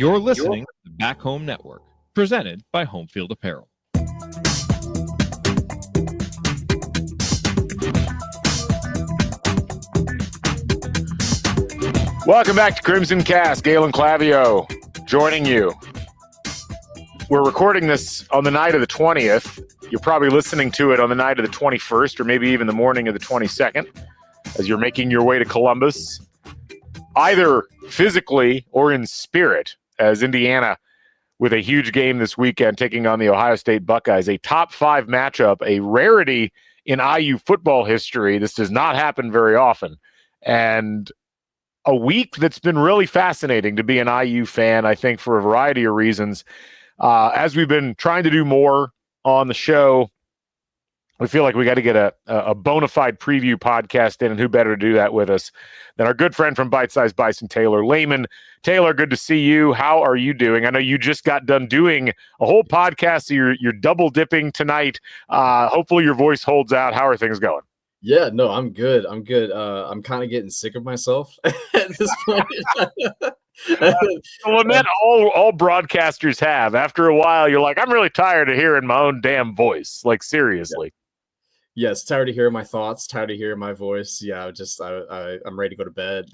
You're listening to the Back Home Network, presented by Home Field Apparel. Welcome back to Crimson Cast. Galen Clavio joining you. We're recording this on the night of the 20th. You're probably listening to it on the night of the 21st or maybe even the morning of the 22nd as you're making your way to Columbus, either physically or in spirit, as Indiana with a huge game this weekend taking on the Ohio State Buckeyes, a top 5 matchup, a rarity in IU football history. This does not happen very often. And a week that's been really fascinating to be an IU fan, I think, for a variety of reasons. As we've been trying to do more on the show, we feel like we got to get a bona fide preview podcast in, and who better to do that with us than our good friend from Bite-Sized Bison, Taylor Lehman. Taylor, good to see you. How are you doing? I know you just got done doing a whole podcast, so you're double dipping tonight. Hopefully your voice holds out. How are things going? Yeah, no, I'm good. I'm kind of getting sick of myself at this point. Lament all broadcasters have. After a while, you're like, I'm really tired of hearing my own damn voice. Like, seriously. Yes, tired of hearing my thoughts, tired of hearing my voice. Yeah, I'm ready to go to bed.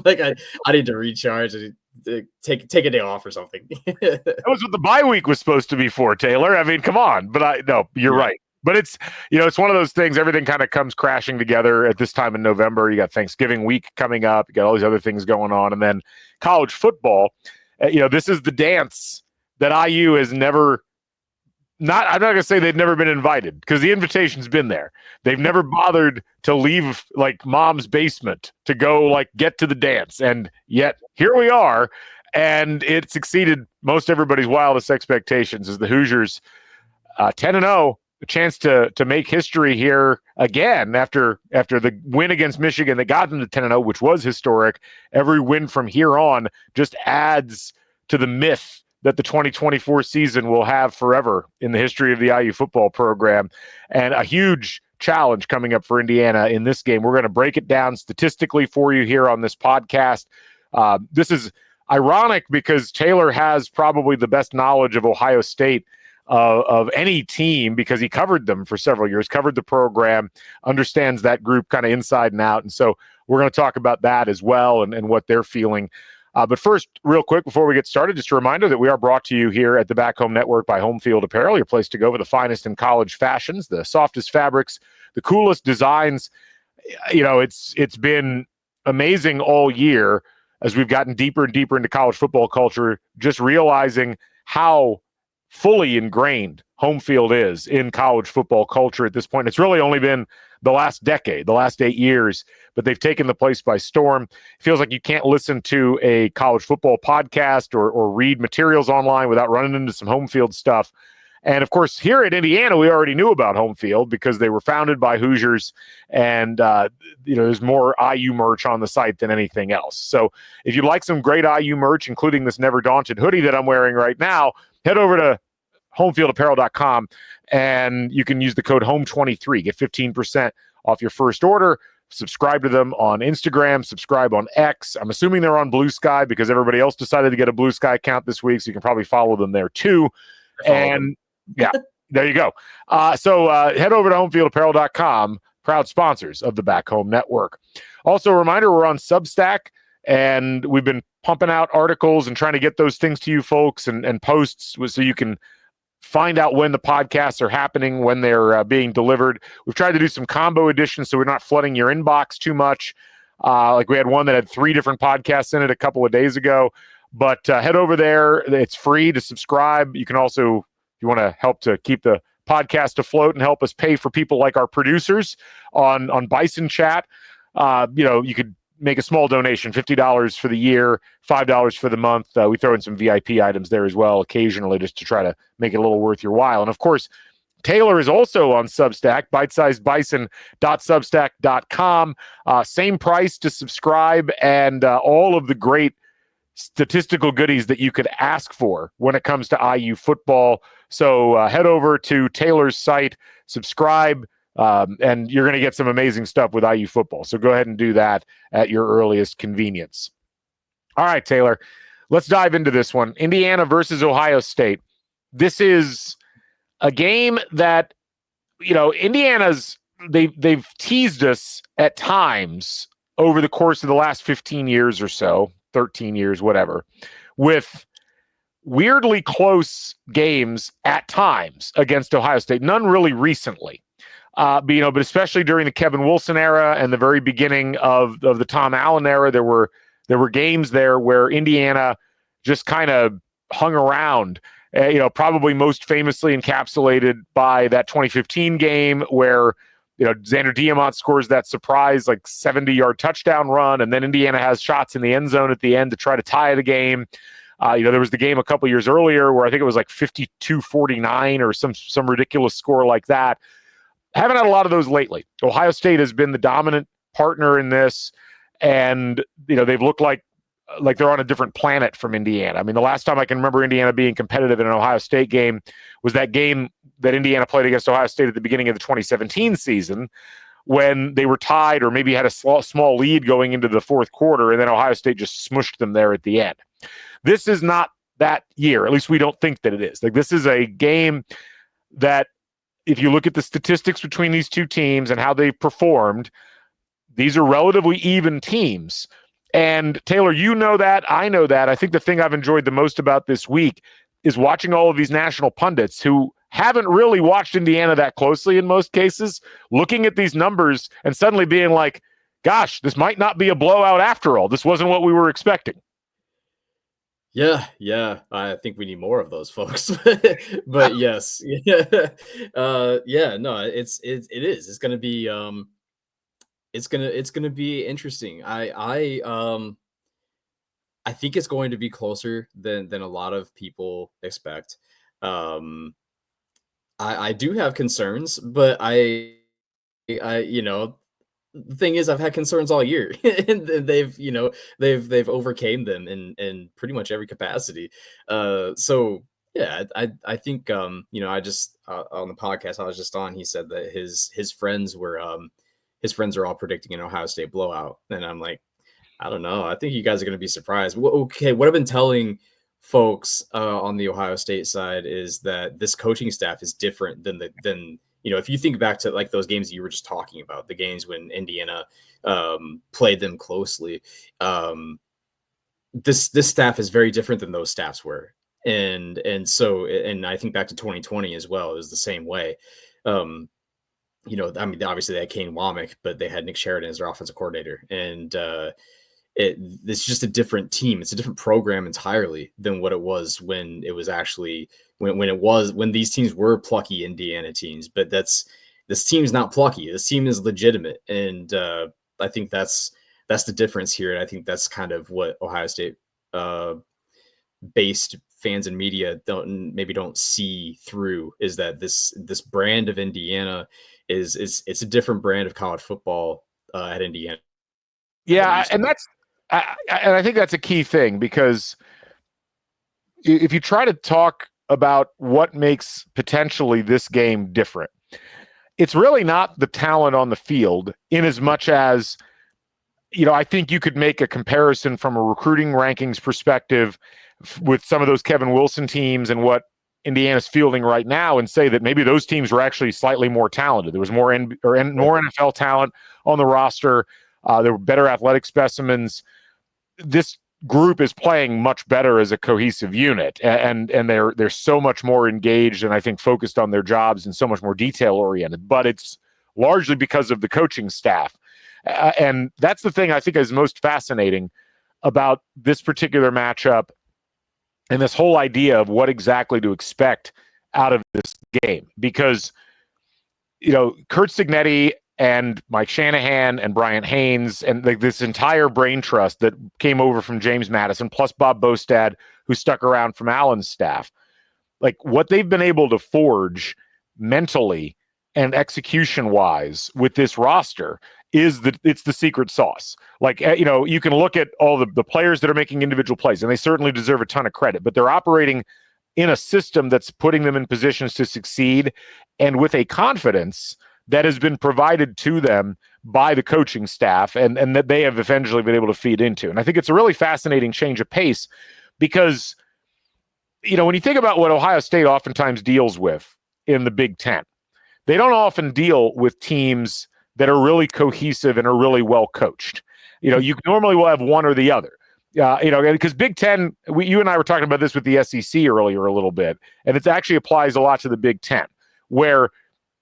Like I need to recharge. I need to take a day off or something. That was what the bye week was supposed to be for, Taylor. I mean, come on. But you're right. But it's one of those things, everything kind of comes crashing together at this time in November. You got Thanksgiving week coming up. You got all these other things going on. And then college football, this is the dance that IU has never I'm not going to say they've never been invited because the invitation's been there. They've never bothered to leave like mom's basement to go like get to the dance. And yet here we are. And it exceeded most everybody's wildest expectations as the Hoosiers 10-0. A chance to make history here again after the win against Michigan that got them to 10-0, which was historic. Every win from here on just adds to the myth that the 2024 season will have forever in the history of the IU football program. And a huge challenge coming up for Indiana in this game. We're going to break it down statistically for you here on this podcast. This is ironic because Taylor has probably the best knowledge of Ohio State of any team because he covered them for several years, covered the program, understands that group kind of inside and out. And so we're going to talk about that as well and what they're feeling. But first, real quick, before we get started, just a reminder that we are brought to you here at the Back Home Network by Home Field Apparel, your place to go for the finest in college fashions, the softest fabrics, the coolest designs. It's been amazing all year as we've gotten deeper and deeper into college football culture, just realizing how fully ingrained home field is in college football culture at this point. It's really only been the last decade, the last 8 years, but they've taken the place by storm. It feels like you can't listen to a college football podcast or read materials online without running into some home field stuff. And of course, here at Indiana, we already knew about home field because they were founded by Hoosiers, and there's more IU merch on the site than anything else. So if you'd like some great IU merch, including this Never Daunted hoodie that I'm wearing right now, head over to homefieldapparel.com and you can use the code HOME23. Get 15% off your first order. Subscribe to them on Instagram, subscribe on X. I'm assuming they're on Blue Sky because everybody else decided to get a Blue Sky account this week, so you can probably follow them there too. And yeah, there you go. So head over to homefieldapparel.com, proud sponsors of the Back Home Network. Also, a reminder, we're on Substack, and we've been pumping out articles and trying to get those things to you folks and posts so you can find out when the podcasts are happening, when they're being delivered. We've tried to do some combo editions so we're not flooding your inbox too much. Like we had one that had 3 different podcasts in it a couple of days ago. But head over there. It's free to subscribe. You can also, if you want to help to keep the podcast afloat and help us pay for people like our producers on Bison Chat, you could make a small donation, $50 for the year, $5 for the month. We throw in some VIP items there as well occasionally just to try to make it a little worth your while. And of course, Taylor is also on Substack, bitesizedbison.substack.com. Same price to subscribe and all of the great statistical goodies that you could ask for when it comes to IU football. So head over to Taylor's site, subscribe, and you're going to get some amazing stuff with IU football. So go ahead and do that at your earliest convenience. All right, Taylor, let's dive into this one. Indiana versus Ohio State. This is a game that, they've teased us at times over the course of the last 15 years or so, 13 years, whatever, with weirdly close games at times against Ohio State. None really recently. But especially during the Kevin Wilson era and the very beginning of the Tom Allen era, there were games there where Indiana just kind of hung around. Probably most famously encapsulated by that 2015 game where Xander Diamont scores that surprise 70-yard touchdown run, and then Indiana has shots in the end zone at the end to try to tie the game. There was the game a couple years earlier where I think it was 52-49 or some ridiculous score like that. Haven't had a lot of those lately. Ohio State has been the dominant partner in this, and they've looked like they're on a different planet from Indiana. I mean, the last time I can remember Indiana being competitive in an Ohio State game was that game that Indiana played against Ohio State at the beginning of the 2017 season, when they were tied or maybe had a small lead going into the fourth quarter, and then Ohio State just smushed them there at the end. This is not that year. At least we don't think that it is. This is a game that, if you look at the statistics between these two teams and how they've performed, these are relatively even teams. And Taylor, you know that, I know that. I think the thing I've enjoyed the most about this week is watching all of these national pundits who haven't really watched Indiana that closely in most cases, looking at these numbers and suddenly being like, gosh, this might not be a blowout after all. This wasn't what we were expecting. Yeah. I think we need more of those folks. But yes. No, it is. It's gonna be it's gonna be interesting. I think it's going to be closer than a lot of people expect. I do have concerns, but the thing is, I've had concerns all year, and they've overcame them in pretty much every capacity. So yeah, I think I just on the podcast I was just on, he said that his friends are all predicting an Ohio State blowout, and I'm like, I don't know. I think you guys are going to be surprised. Okay, what I've been telling folks on the Ohio State side is that this coaching staff is different than if you think back to those games you were just talking about, the games when Indiana played them closely. This staff is very different than those staffs were, and I think back to 2020 as well. It was the same way. I mean, obviously they had Kane Womack, but they had Nick Sheridan as their offensive coordinator, and it's just a different team. It's a different program entirely than what it was when it was actually when these teams were plucky Indiana teams. But this team's not plucky. This team is legitimate, and I think that's the difference here. And I think that's kind of what Ohio State based fans and media don't see through, is that this brand of Indiana is it's a different brand of college football at Indiana. Yeah, and I think that's a key thing, because if you try to talk about what makes potentially this game different, it's really not the talent on the field, in as much as, I think you could make a comparison from a recruiting rankings perspective with some of those Kevin Wilson teams and what Indiana's fielding right now, and say that maybe those teams were actually slightly more talented. There was more NFL talent on the roster. There were better athletic specimens. This group is playing much better as a cohesive unit, and they're so much more engaged and I think focused on their jobs and so much more detail oriented. But it's largely because of the coaching staff, and that's the thing I think is most fascinating about this particular matchup and this whole idea of what exactly to expect out of this game. Because Kurt Signetti and Mike Shanahan and Brian Haynes and this entire brain trust that came over from James Madison, plus Bob Bostad, who stuck around from Allen's staff, what they've been able to forge mentally and execution wise with this roster it's the secret sauce. You can look at all the players that are making individual plays, and they certainly deserve a ton of credit, but they're operating in a system that's putting them in positions to succeed, and with a confidence that has been provided to them by the coaching staff, and that they have eventually been able to feed into. And I think it's a really fascinating change of pace, because, when you think about what Ohio State oftentimes deals with in the Big Ten, they don't often deal with teams that are really cohesive and are really well coached. You normally will have one or the other. Because Big Ten, you and I were talking about this with the SEC earlier a little bit, and it actually applies a lot to the Big Ten, where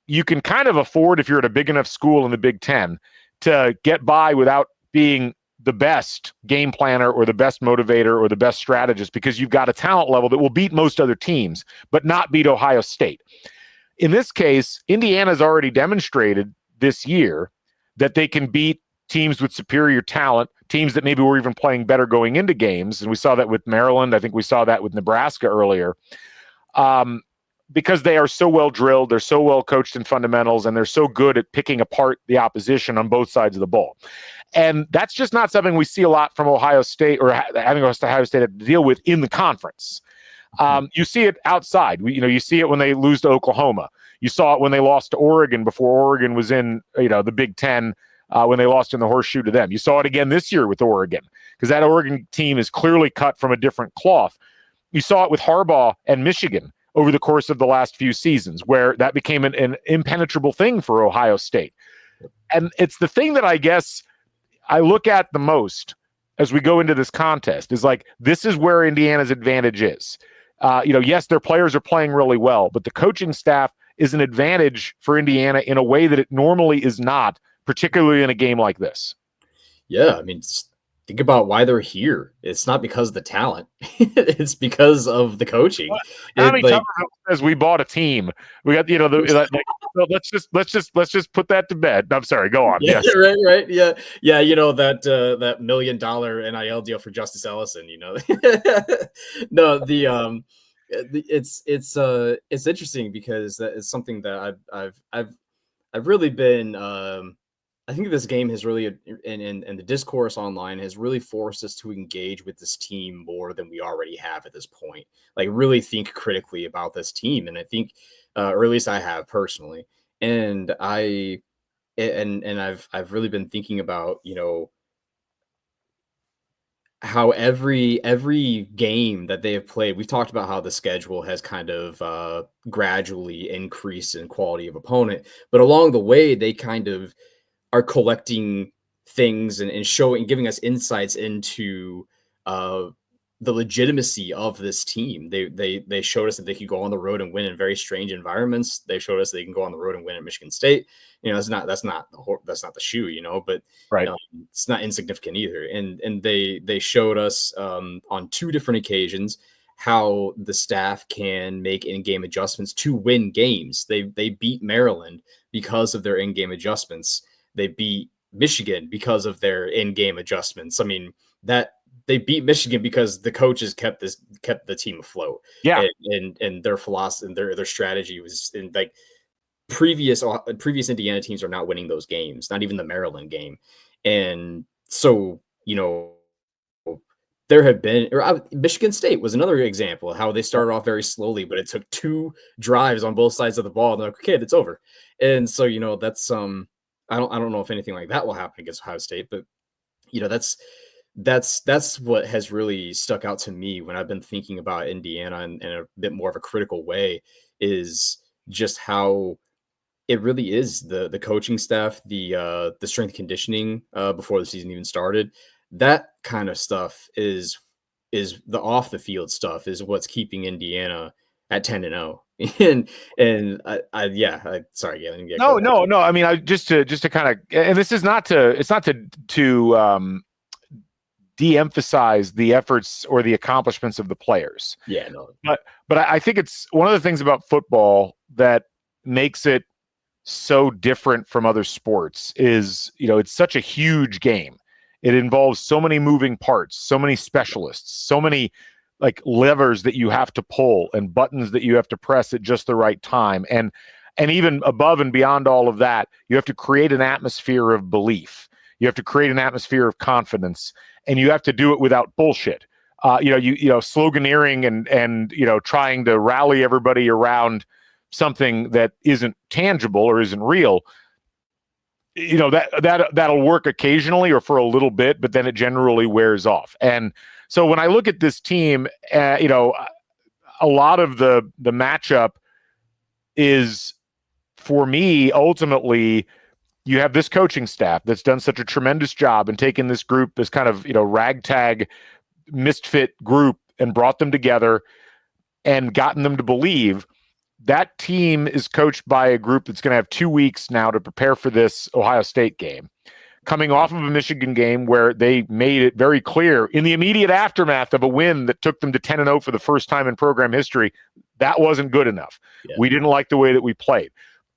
you can kind of afford, if you're at a big enough school in the Big Ten, to get by without being the best game planner or the best motivator or the best strategist, because you've got a talent level that will beat most other teams, but not beat Ohio State. In this case, Indiana's already demonstrated this year that they can beat teams with superior talent, teams that maybe were even playing better going into games. And we saw that with Maryland. I think we saw that with Nebraska earlier. Because they are so well drilled, they're so well coached in fundamentals, and they're so good at picking apart the opposition on both sides of the ball. And that's just not something we see a lot from Ohio State, or having Ohio State to deal with in the conference. You see it outside. You see it when they lose to Oklahoma. You saw it when they lost to Oregon before Oregon was in the Big Ten, when they lost in the horseshoe to them. You saw it again this year with Oregon, because that Oregon team is clearly cut from a different cloth. You saw it with Harbaugh and Michigan over the course of the last few seasons, where that became an impenetrable thing for Ohio State. And it's the thing that I guess I look at the most as we go into this contest, is like, this is where Indiana's advantage is. Yes, their players are playing really well, but the coaching staff is an advantage for Indiana in a way that it normally is not, particularly in a game like this. Yeah, I mean, think about why they're here. It's not because of the talent; it's because of the coaching. How many times says we bought a team? We got let's just put that to bed. I'm sorry. Go on. Yeah, Yes. right. Yeah. That $1 million NIL deal for Justice Ellison. No, it's interesting because that is something that I've really been. I think this game has really, and the discourse online has really forced us to engage with this team more than we already have at this point. Like, really think critically about this team, and I think, or at least I have personally, and I've really been thinking about how every game that they have played. We've talked about how the schedule has kind of gradually increased in quality of opponent, but along the way they kind of are collecting things and giving us insights into the legitimacy of this team. They showed us that they could go on the road and win in very strange environments. They showed us they can go on the road and win at Michigan State. That's not the shoe, but Right. It's not insignificant either. And they showed us on two different occasions how the staff can make in-game adjustments to win games. They beat Maryland because of their in-game adjustments. They beat Michigan because of their in-game adjustments. I mean, that they beat Michigan because the coaches kept the team afloat. Yeah. And their philosophy and their strategy was like previous Indiana teams are not winning those games, not even the Maryland game. And so, there have been, Michigan State was another example of how they started off very slowly, but it took 2 drives on both sides of the ball. And they're like, okay, that's over. And so, that's I don't know if anything like that will happen against Ohio State, but that's what has really stuck out to me when I've been thinking about Indiana in a bit more of a critical way, is just how it really is the coaching staff, the strength conditioning before the season even started. That kind of stuff is the off the field stuff is what's keeping Indiana at 10-0. And sorry, Gavin. Yeah, No. I mean, I just to kind of, and this is it's not to de-emphasize the efforts or the accomplishments of the players. Yeah, no. But I think it's one of the things about football that makes it so different from other sports is, it's such a huge game. It involves so many moving parts, so many specialists, so many like levers that you have to pull and buttons that you have to press at just the right time. And even above and beyond all of that, you have to create an atmosphere of belief. You have to create an atmosphere of confidence, and you have to do it without bullshit. Sloganeering and trying to rally everybody around something that isn't tangible or isn't real. That'll work occasionally or for a little bit, but then it generally wears off. And So when I look at this team, a lot of the matchup is, for me, ultimately, you have this coaching staff that's done such a tremendous job in taking this group, this kind of, ragtag misfit group, and brought them together and gotten them to believe. That team is coached by a group that's going to have 2 weeks now to prepare for this Ohio State game, coming off of a Michigan game where they made it very clear in the immediate aftermath of a win that took them to 10-0 for the first time in program history, that wasn't good enough. Yeah. We didn't like the way that we played.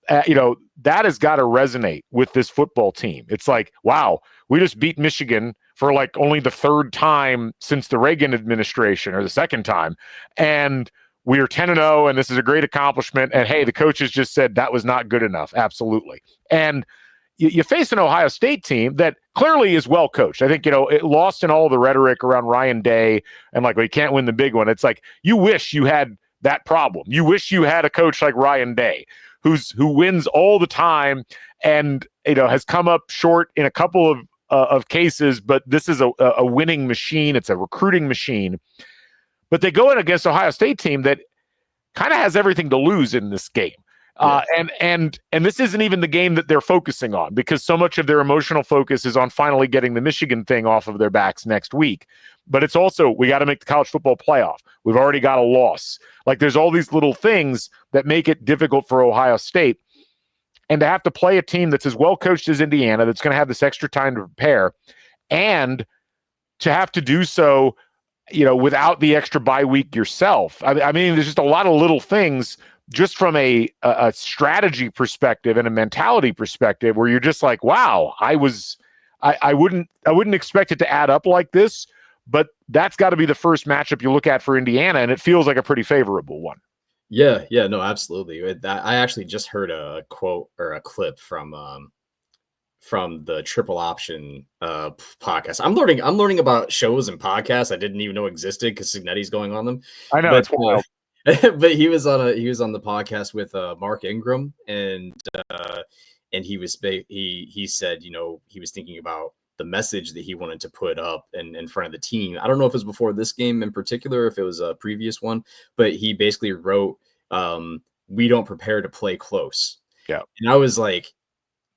That has got to resonate with this football team. It's like, wow, we just beat Michigan for like only the third time since the Reagan administration, or the second time. And we are 10-0, and this is a great accomplishment. And hey, the coaches just said that was not good enough. Absolutely. And you face an Ohio State team that clearly is well coached. I think, it lost in all the rhetoric around Ryan Day and like, well, you can't win the big one. It's like, you wish you had that problem. You wish you had a coach like Ryan Day who wins all the time and, has come up short in a couple of cases, but this is a winning machine. It's a recruiting machine. But they go in against Ohio State team that kind of has everything to lose in this game. And this isn't even the game that they're focusing on, because so much of their emotional focus is on finally getting the Michigan thing off of their backs next week. But it's also, we got to make the college football playoff. We've already got a loss. Like, there's all these little things that make it difficult for Ohio State. And to have to play a team that's as well coached as Indiana, that's going to have this extra time to prepare, and to have to do so, without the extra bye week yourself. I mean, there's just a lot of little things just from a strategy perspective and a mentality perspective where you're just like, wow, I wouldn't expect it to add up like this, but that's got to be the first matchup you look at for Indiana, and it feels like a pretty favorable one. Yeah, no, absolutely. I actually just heard a quote or a clip from the Triple Option podcast. I'm learning about shows and podcasts I didn't even know existed because Signetti's going on them. I know, it's wild. But he was on the podcast with Mark Ingram, and he said, he was thinking about the message that he wanted to put up in front of the team. I don't know if it was before this game in particular, if it was a previous one, but he basically wrote, "We don't prepare to play close." Yeah. And I was like,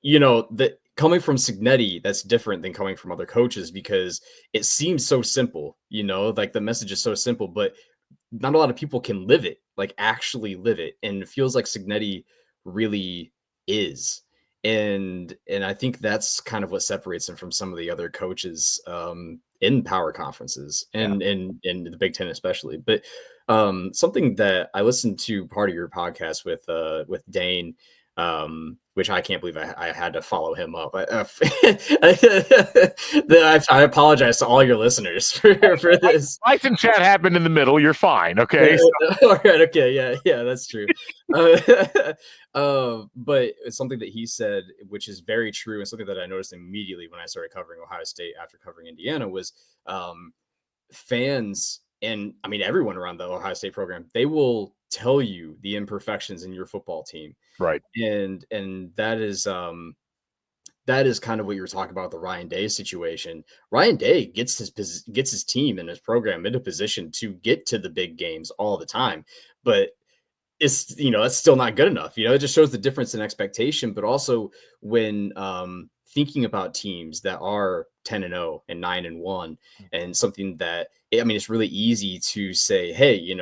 that coming from Signetti, that's different than coming from other coaches, because it seems so simple, like the message is so simple, but not a lot of people can live it, like actually live it. And it feels like Signetti really is. And I think that's kind of what separates him from some of the other coaches in power conferences and in the Big Ten especially. But something that I listened to part of your podcast with Dane, which I can't believe I had to follow him up. I apologize to all your listeners for this. Bison chat happened in the middle. You're fine. Okay. All right. Okay. Yeah, that's true. But it's something that he said, which is very true, and something that I noticed immediately when I started covering Ohio State after covering Indiana was fans, and I mean everyone around the Ohio State program, they will tell you the imperfections in your football team. Right. And that is kind of what you were talking about, the Ryan Day situation. Ryan Day gets his team and his program into position to get to the big games all the time, but it's that's still not good enough. It just shows the difference in expectation, but also when thinking about teams that are 10-0 and 9-1, and something that, I mean, it's really easy to say, hey,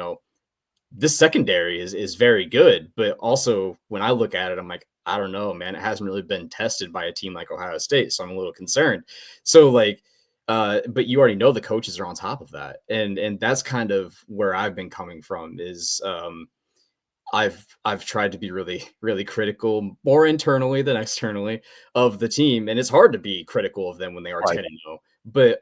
this secondary is very good, but also when I look at it, I'm like, I don't know, man, it hasn't really been tested by a team like Ohio State, so I'm a little concerned. So but you already know the coaches are on top of that, and that's kind of where I've been coming from. Is I've tried to be really, really critical, more internally than externally, of the team, and it's hard to be critical of them when they are 10-0. But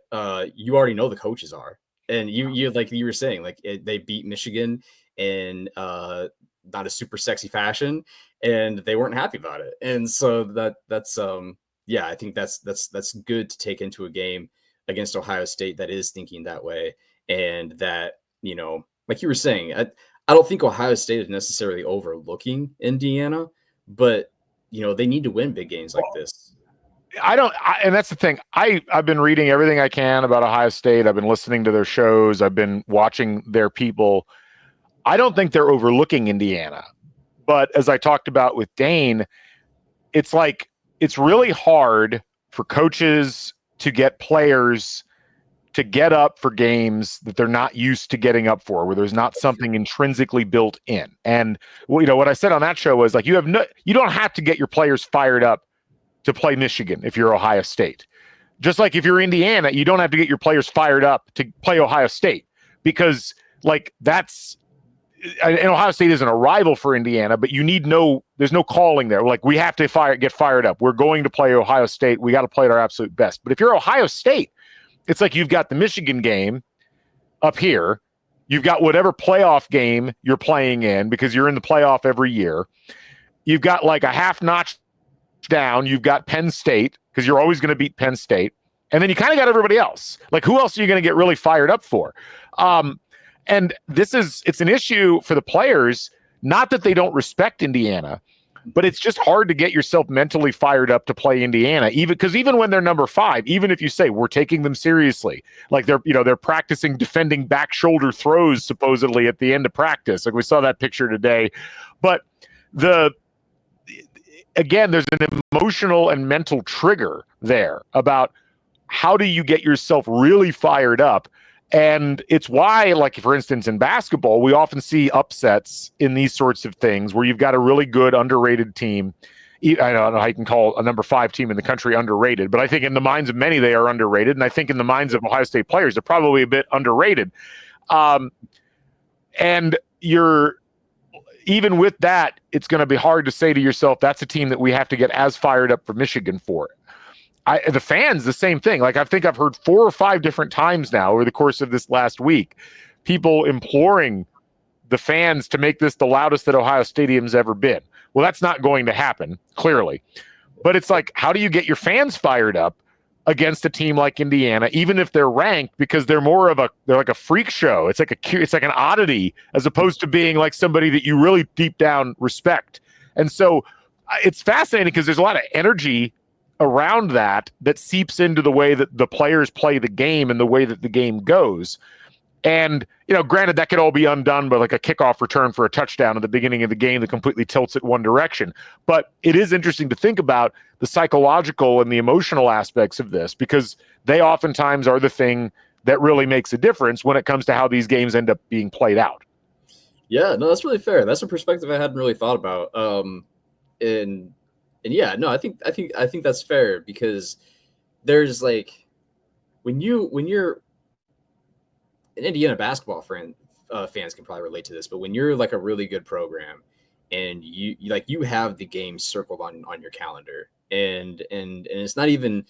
you already know the coaches are, and you like you were saying, they beat Michigan in not a super sexy fashion, and they weren't happy about it. And so that's I think that's good to take into a game against Ohio State that is thinking that way, and that, like you were saying, I don't think Ohio State is necessarily overlooking Indiana, but they need to win big games like this. And that's the thing. I've been reading everything I can about Ohio State. I've been listening to their shows. I've been watching their people. I don't think they're overlooking Indiana. But as I talked about with Dane, it's like it's really hard for coaches to get players to get up for games that they're not used to getting up for, where there's not something intrinsically built in. And what I said on that show was like, you don't have to get your players fired up to play Michigan if you're Ohio State. Just like if you're Indiana, you don't have to get your players fired up to play Ohio State, because like and Ohio State isn't a rival for Indiana, but there's no calling there. Like, we have to get fired up. We're going to play Ohio State. We got to play at our absolute best. But if you're Ohio State, it's like you've got the Michigan game up here. You've got whatever playoff game you're playing in, because you're in the playoff every year. You've got like a half notch down. You've got Penn State, because you're always going to beat Penn State. And then you kind of got everybody else. Like, who else are you going to get really fired up for? And it's an issue for the players, not that they don't respect Indiana, but it's just hard to get yourself mentally fired up to play Indiana, even when they're number 5, even if you say we're taking them seriously, like they're practicing defending back shoulder throws supposedly at the end of practice. Like, we saw that picture today. But again, there's an emotional and mental trigger there about how do you get yourself really fired up. And it's why, like, for instance, in basketball, we often see upsets in these sorts of things where you've got a really good, underrated team. I don't know how you can call a number 5 team in the country underrated, but I think in the minds of many, they are underrated. And I think in the minds of Ohio State players, they're probably a bit underrated. And even with that, it's going to be hard to say to yourself, that's a team that we have to get as fired up for Michigan for. The fans, the same thing. Like, I think I've heard 4 or 5 different times now over the course of this last week, people imploring the fans to make this the loudest that Ohio Stadium's ever been. Well, that's not going to happen, clearly. But it's like, how do you get your fans fired up against a team like Indiana, even if they're ranked, because they're like a freak show. It's like an oddity, as opposed to being like somebody that you really deep down respect. And so it's fascinating because there's a lot of energy around that seeps into the way that the players play the game and the way that the game goes. And, granted, that could all be undone by like a kickoff return for a touchdown at the beginning of the game that completely tilts it one direction. But it is interesting to think about the psychological and the emotional aspects of this, because they oftentimes are the thing that really makes a difference when it comes to how these games end up being played out. Yeah, no, that's really fair. That's a perspective I hadn't really thought about. And yeah, no, I think that's fair, because there's like when you're an Indiana basketball fans can probably relate to this, but when you're like a really good program and you have the game circled on your calendar, and it's not even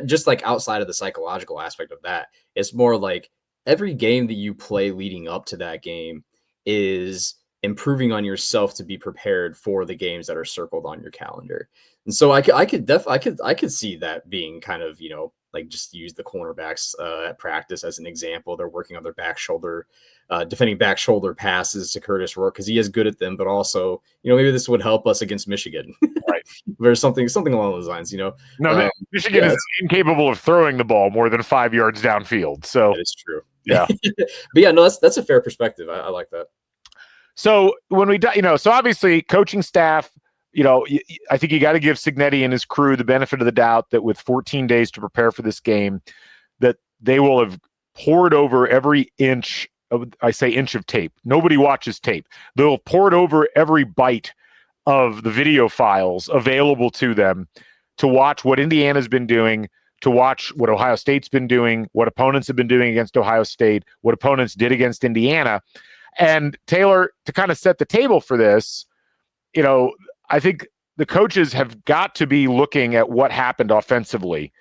just like outside of the psychological aspect of that, it's more like every game that you play leading up to that game is improving on yourself to be prepared for the games that are circled on your calendar. And so I could see that being kind of, like, just use the cornerbacks at practice as an example. They're working on their back shoulder, defending back shoulder passes to Curtis Rourke, because he is good at them, but also, maybe this would help us against Michigan. Right. There's something along those lines, No, Michigan is incapable of throwing the ball more than 5 yards downfield. So that is true. Yeah. But yeah, no, that's a fair perspective. I like that. So when so obviously coaching staff, I think you got to give Cignetti and his crew the benefit of the doubt that with 14 days to prepare for this game, that they will have poured over every inch of tape. Nobody watches tape. They'll pour over every bite of the video files available to them to watch what Indiana's been doing, to watch what Ohio State's been doing, what opponents have been doing against Ohio State, what opponents did against Indiana. And Taylor, to kind of set the table for this, I think the coaches have got to be looking at what happened offensively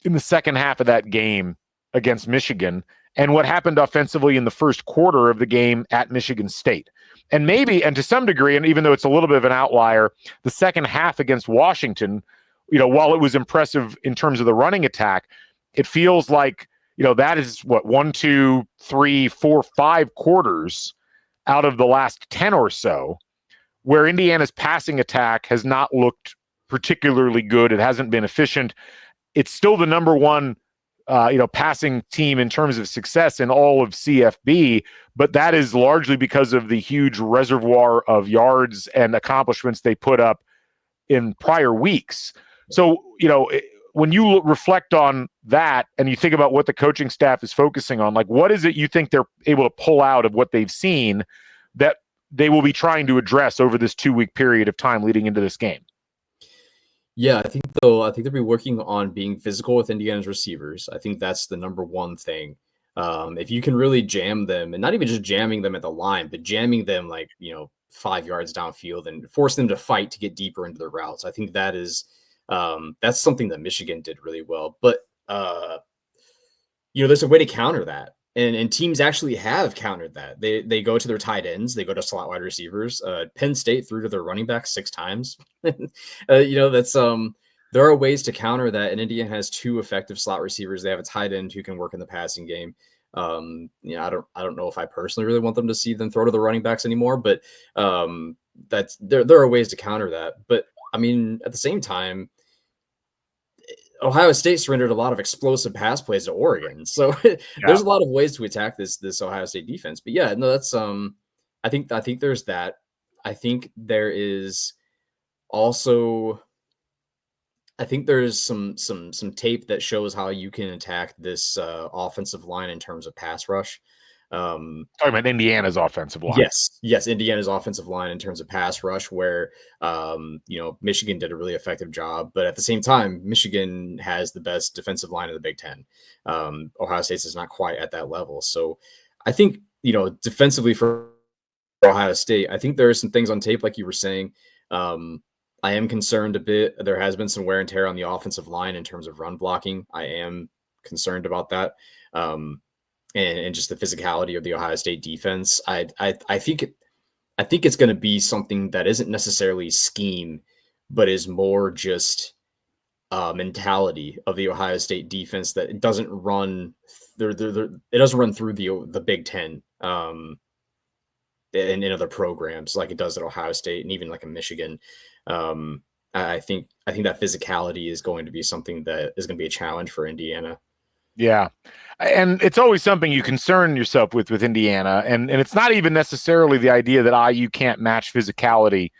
in the second half of that game against Michigan and what happened offensively in the first quarter of the game at Michigan State. And maybe, and to some degree, and even though it's a little bit of an outlier, the second half against Washington, while it was impressive in terms of the running attack, it feels like, that is what, 1, 2, 3, 4, 5 quarters out of the last 10 or so where Indiana's passing attack has not looked particularly good. It hasn't been efficient. It's still the number one passing team in terms of success in all of CFB, but that is largely because of the huge reservoir of yards and accomplishments they put up in prior weeks. So, when you reflect on that and you think about what the coaching staff is focusing on, like, what is it you think they're able to pull out of what they've seen that they will be trying to address over this 2-week period of time leading into this game? Yeah, I think they'll be working on being physical with Indiana's receivers. I think that's the number one thing. If you can really jam them, and not even just jamming them at the line, but jamming them 5 yards downfield and force them to fight to get deeper into their routes. I think that's something that Michigan did really well. But there's a way to counter that. And teams actually have countered that. They go to their tight ends, they go to slot wide receivers. Penn State threw to their running back 6 times. That's there are ways to counter that. And Indiana has 2 effective slot receivers. They have a tight end who can work in the passing game. I don't know if I personally really want them to see them throw to the running backs anymore, but there are ways to counter that. But I mean, at the same time, Ohio State surrendered a lot of explosive pass plays to Oregon. So there's a lot of ways to attack this Ohio State defense. But yeah, no, that's I think there's that. I think there is also there's some tape that shows how you can attack this offensive line in terms of pass rush. Talking about Indiana's offensive line. Yes, Indiana's offensive line in terms of pass rush, where Michigan did a really effective job, but at the same time, Michigan has the best defensive line in the Big Ten. Ohio State's is not quite at that level, so I think defensively for Ohio State, I think there are some things on tape, like you were saying. I am concerned a bit. There has been some wear and tear on the offensive line in terms of run blocking. I am concerned about that. And just the physicality of the Ohio State defense. I think it's going to be something that isn't necessarily scheme, but is more just mentality of the Ohio State defense, that it doesn't run. It doesn't run through the Big Ten and in other programs like it does at Ohio State and even like in Michigan. I think that physicality is going to be something that is going to be a challenge for Indiana. Yeah. And it's always something you concern yourself with Indiana. And it's not even necessarily the idea that IU can't match physicality,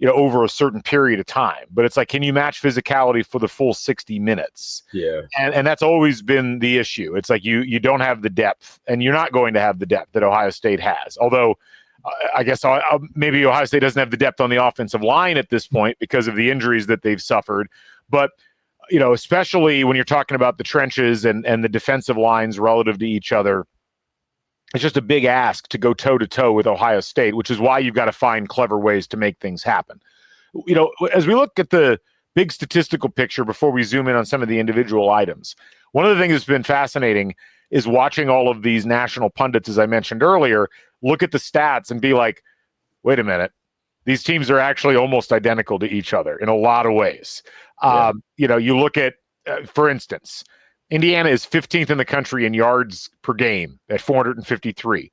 over a certain period of time. But it's like, can you match physicality for the full 60 minutes? Yeah. And that's always been the issue. It's like you don't have the depth, and you're not going to have the depth that Ohio State has. Although I guess maybe Ohio State doesn't have the depth on the offensive line at this point because of the injuries that they've suffered. But especially when you're talking about the trenches and the defensive lines relative to each other, it's just a big ask to go toe-to-toe with Ohio State, which is why you've got to find clever ways to make things happen. As we look at the big statistical picture before we zoom in on some of the individual items, one of the things that's been fascinating is watching all of these national pundits, as I mentioned earlier, look at the stats and be like, wait a minute, these teams are actually almost identical to each other in a lot of ways. Yeah. You look at, for instance, Indiana is 15th in the country in yards per game at 453.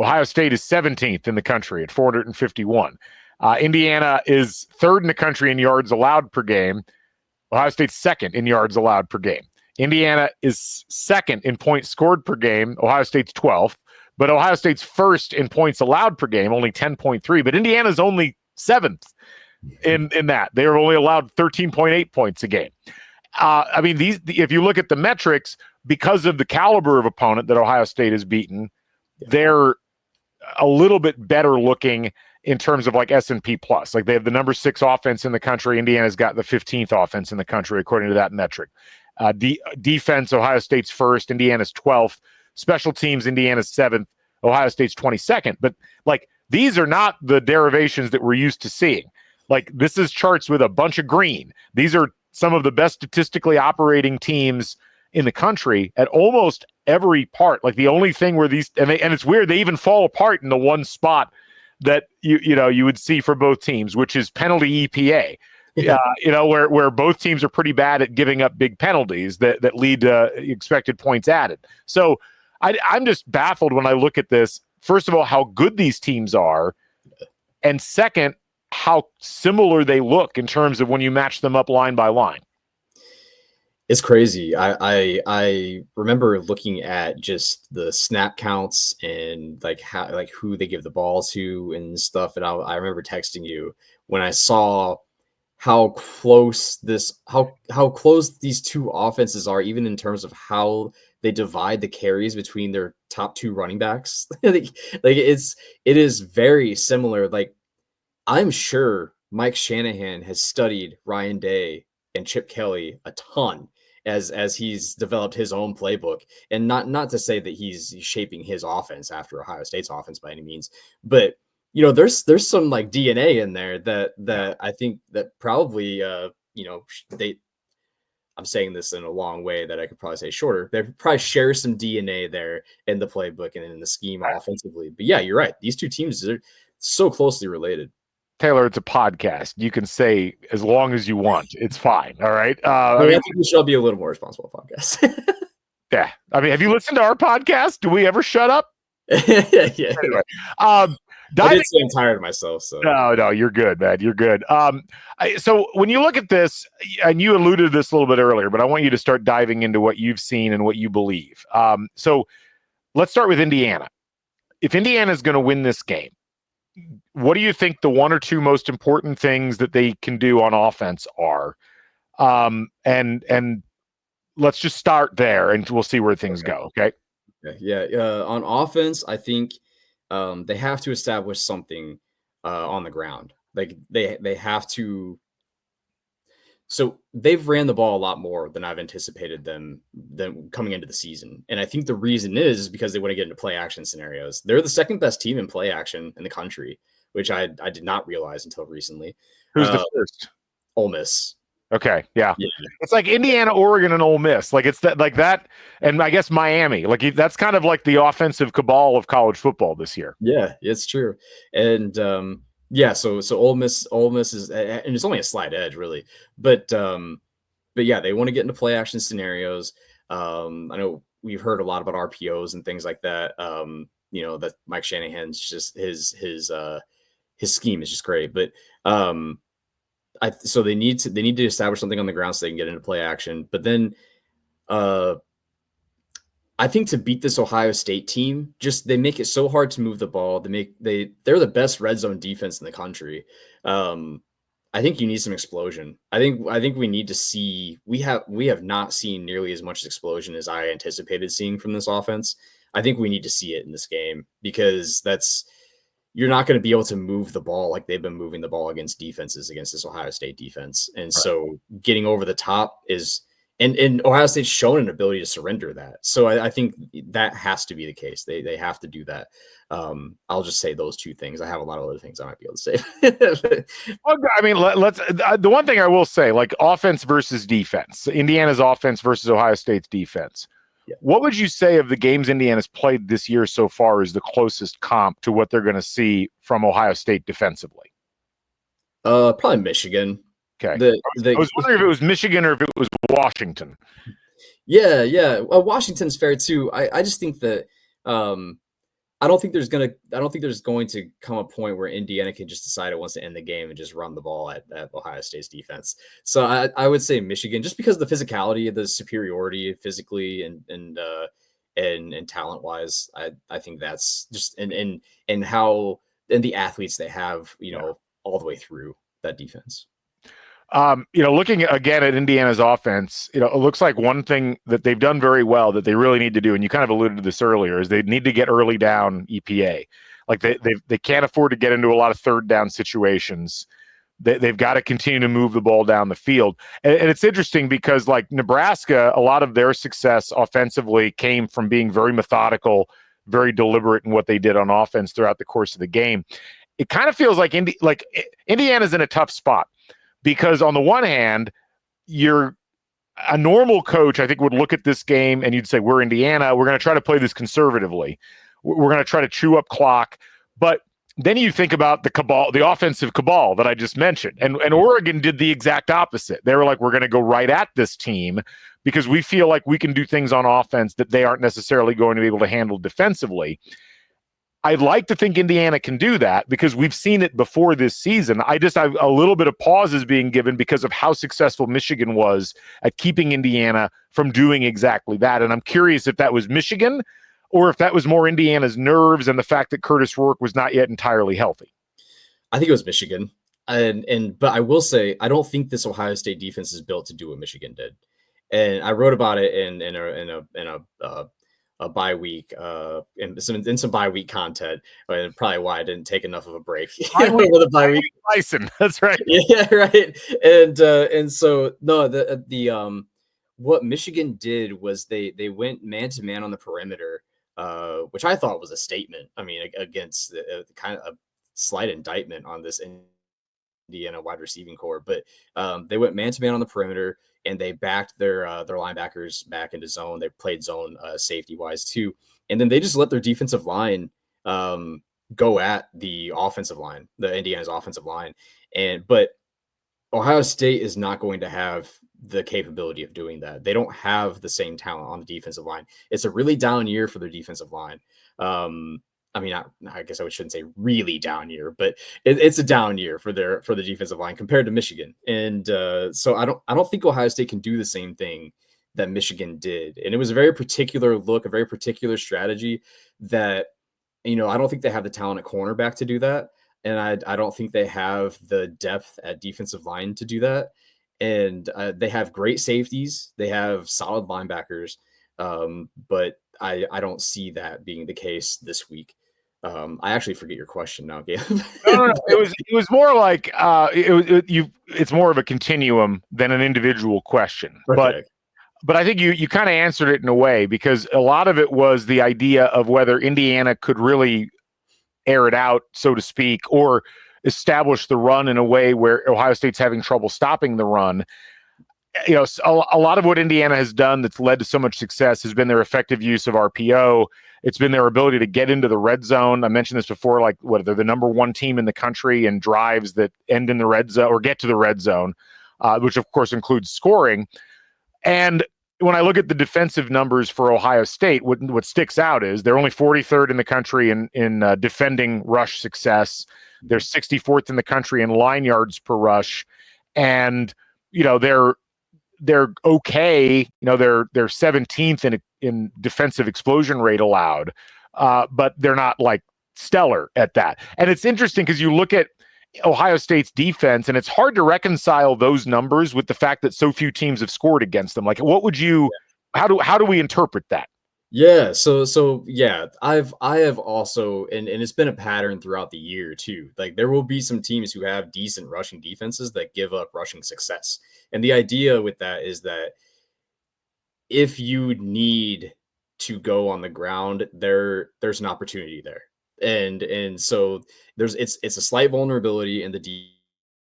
Ohio State is 17th in the country at 451. Indiana is 3rd in the country in yards allowed per game. Ohio State's 2nd in yards allowed per game. Indiana is 2nd in points scored per game. Ohio State's 12th. But Ohio State's 1st in points allowed per game, only 10.3. But Indiana's only 7th in that. They are only allowed 13.8 points a game. If you look at the metrics, because of the caliber of opponent that Ohio State has beaten, they're a little bit better looking in terms of like S&P plus. Like they have the number 6 offense in the country. Indiana's got the 15th offense in the country, according to that metric. Defense, Ohio State's 1st, Indiana's 12th. Special teams, Indiana's 7th, Ohio State's 22nd. But like these are not the derivations that we're used to seeing. Like this is charts with a bunch of green. These are some of the best statistically operating teams in the country at almost every part. Like the only thing where these and it's weird, they even fall apart in the one spot that you would see for both teams, which is penalty EPA. Where both teams are pretty bad at giving up big penalties that lead to expected points added. So I'm just baffled when I look at this. First of all, how good these teams are, and second, how similar they look in terms of when you match them up line by line. It's crazy. I remember looking at just the snap counts and like how like who they give the ball to and stuff. And I remember texting you when I saw how close these two offenses are, even in terms of how they divide the carries between their top two running backs. It is very similar. Like, I'm sure Mike Shanahan has studied Ryan Day and Chip Kelly a ton as he's developed his own playbook. And not to say that he's shaping his offense after Ohio State's offense by any means, but there's some like DNA in there that I think that probably I'm saying this in a long way that I could probably say shorter. They probably share some DNA there in the playbook and in the scheme offensively. But yeah, you're right. These two teams are so closely related. Taylor, it's a podcast. You can say as long as you want. It's fine. All right. I think we should be a little more responsible podcast. Yeah. I mean, have you listened to our podcast? Do we ever shut up? Yeah. Anyway, I did say I'm tired of myself. So no, you're good, man. You're good. So when you look at this, and you alluded to this a little bit earlier, but I want you to start diving into what you've seen and what you believe. So let's start with Indiana. If Indiana is going to win this game, what do you think the one or two most important things that they can do on offense are? And let's just start there, and we'll see where things go. Okay. Yeah. On offense, I think they have to establish something on the ground. Like they have to. So they've ran the ball a lot more than I've anticipated them coming into the season. And I think the reason is because they want to get into play action scenarios. They're the second best team in play action in the country, which I did not realize until recently. Who's the first? Ole Miss. Okay, yeah. It's like Indiana, Oregon, and Ole Miss. Like it's that, and I guess Miami. Like that's kind of like the offensive cabal of college football this year. Yeah, it's true. And so Ole Miss is, and it's only a slight edge really, but yeah, they want to get into play action scenarios. I know we've heard a lot about RPOs and things like that. That Mike Shanahan's just his scheme is just great, but so they need to establish something on the ground so they can get into play action. But then I think to beat this Ohio State team, just they make it so hard to move the ball. They're the best red zone defense in the country. I think you need some explosion. I think we need to see we have not seen nearly as much explosion as I anticipated seeing from this offense. I think we need to see it in this game because you're not going to be able to move the ball like they've been moving the ball against this Ohio State defense. And so getting over the top is, and Ohio State's shown an ability to surrender that. So I think that has to be the case. They have to do that. I'll just say those two things. I have a lot of other things I might be able to say. Well, I mean, let's the one thing I will say, like offense versus defense, Indiana's offense versus Ohio State's defense. Yeah. What would you say of the games Indiana's played this year so far is the closest comp to what they're going to see from Ohio State defensively? Probably Michigan. Okay. I was wondering if it was Michigan or if it was Washington. Yeah. Well, Washington's fair too. I just think that I don't think there's going to come a point where Indiana can just decide it wants to end the game and just run the ball at Ohio State's defense. So I would say Michigan, just because of the physicality, the superiority physically and talent wise. I think that's just and how and the athletes they have, all the way through that defense. Looking again at Indiana's offense, it looks like one thing that they've done very well that they really need to do, and you kind of alluded to this earlier, is they need to get early down EPA. Like they can't afford to get into a lot of third down situations. They've got to continue to move the ball down the field. And it's interesting because like Nebraska, a lot of their success offensively came from being very methodical, very deliberate in what they did on offense throughout the course of the game. It kind of feels like Indiana's in a tough spot. Because on the one hand, a normal coach, I think, would look at this game and you'd say, we're Indiana. We're going to try to play this conservatively. We're going to try to chew up clock. But then you think about the offensive cabal that I just mentioned. And Oregon did the exact opposite. They were like, we're going to go right at this team because we feel like we can do things on offense that they aren't necessarily going to be able to handle defensively. I'd like to think Indiana can do that because we've seen it before this season. I've a little bit of pause is being given because of how successful Michigan was at keeping Indiana from doing exactly that. And I'm curious if that was Michigan or if that was more Indiana's nerves and the fact that Curtis Rourke was not yet entirely healthy. I think it was Michigan. But I will say, I don't think this Ohio State defense is built to do what Michigan did. And I wrote about it in a bye week, in some bye week content, and probably why I didn't take enough of a break over the bye week. Bison, that's right. Yeah, right. And so no, the what Michigan did was they went man to man on the perimeter, which I thought was a statement. I mean, against the kind of a slight indictment on this Indiana wide receiving core, but they went man to man on the perimeter. And they backed their linebackers back into zone. They played zone safety wise too, and then they just let their defensive line go at the offensive line, the Indiana's offensive line. But Ohio State is not going to have the capability of doing that. They don't have the same talent on the defensive line. It's a really down year for their defensive line. I mean, I guess I shouldn't say really down year, but it's a down year for the defensive line compared to Michigan. And so I don't think Ohio State can do the same thing that Michigan did. And it was a very particular look, a very particular strategy that, I don't think they have the talent at cornerback to do that. And I don't think they have the depth at defensive line to do that. And they have great safeties. They have solid linebackers. But I don't see that being the case this week. I actually forget your question now, Gabe. No. It was more like it's more of a continuum than an individual question. Okay. But I think you kind of answered it in a way because a lot of it was the idea of whether Indiana could really air it out, so to speak, or establish the run in a way where Ohio State's having trouble stopping the run. A lot of what Indiana has done that's led to so much success has been their effective use of RPO. It's been their ability to get into the red zone. I mentioned this before, like they're the number one team in the country in drives that end in the red zone or get to the red zone, which of course includes scoring. And when I look at the defensive numbers for Ohio State, what sticks out is they're only 43rd in the country in defending rush success. They're 64th in the country in line yards per rush, and they're okay. They're 17th in defensive explosion rate allowed, but they're not like stellar at that. And it's interesting because you look at Ohio State's defense, and it's hard to reconcile those numbers with the fact that so few teams have scored against them. Like, what would you? How do we interpret that? Yeah, so yeah, I have also, and it's been a pattern throughout the year too. Like there will be some teams who have decent rushing defenses that give up rushing success, and the idea with that is that if you need to go on the ground, there's an opportunity there, and so it's a slight vulnerability in the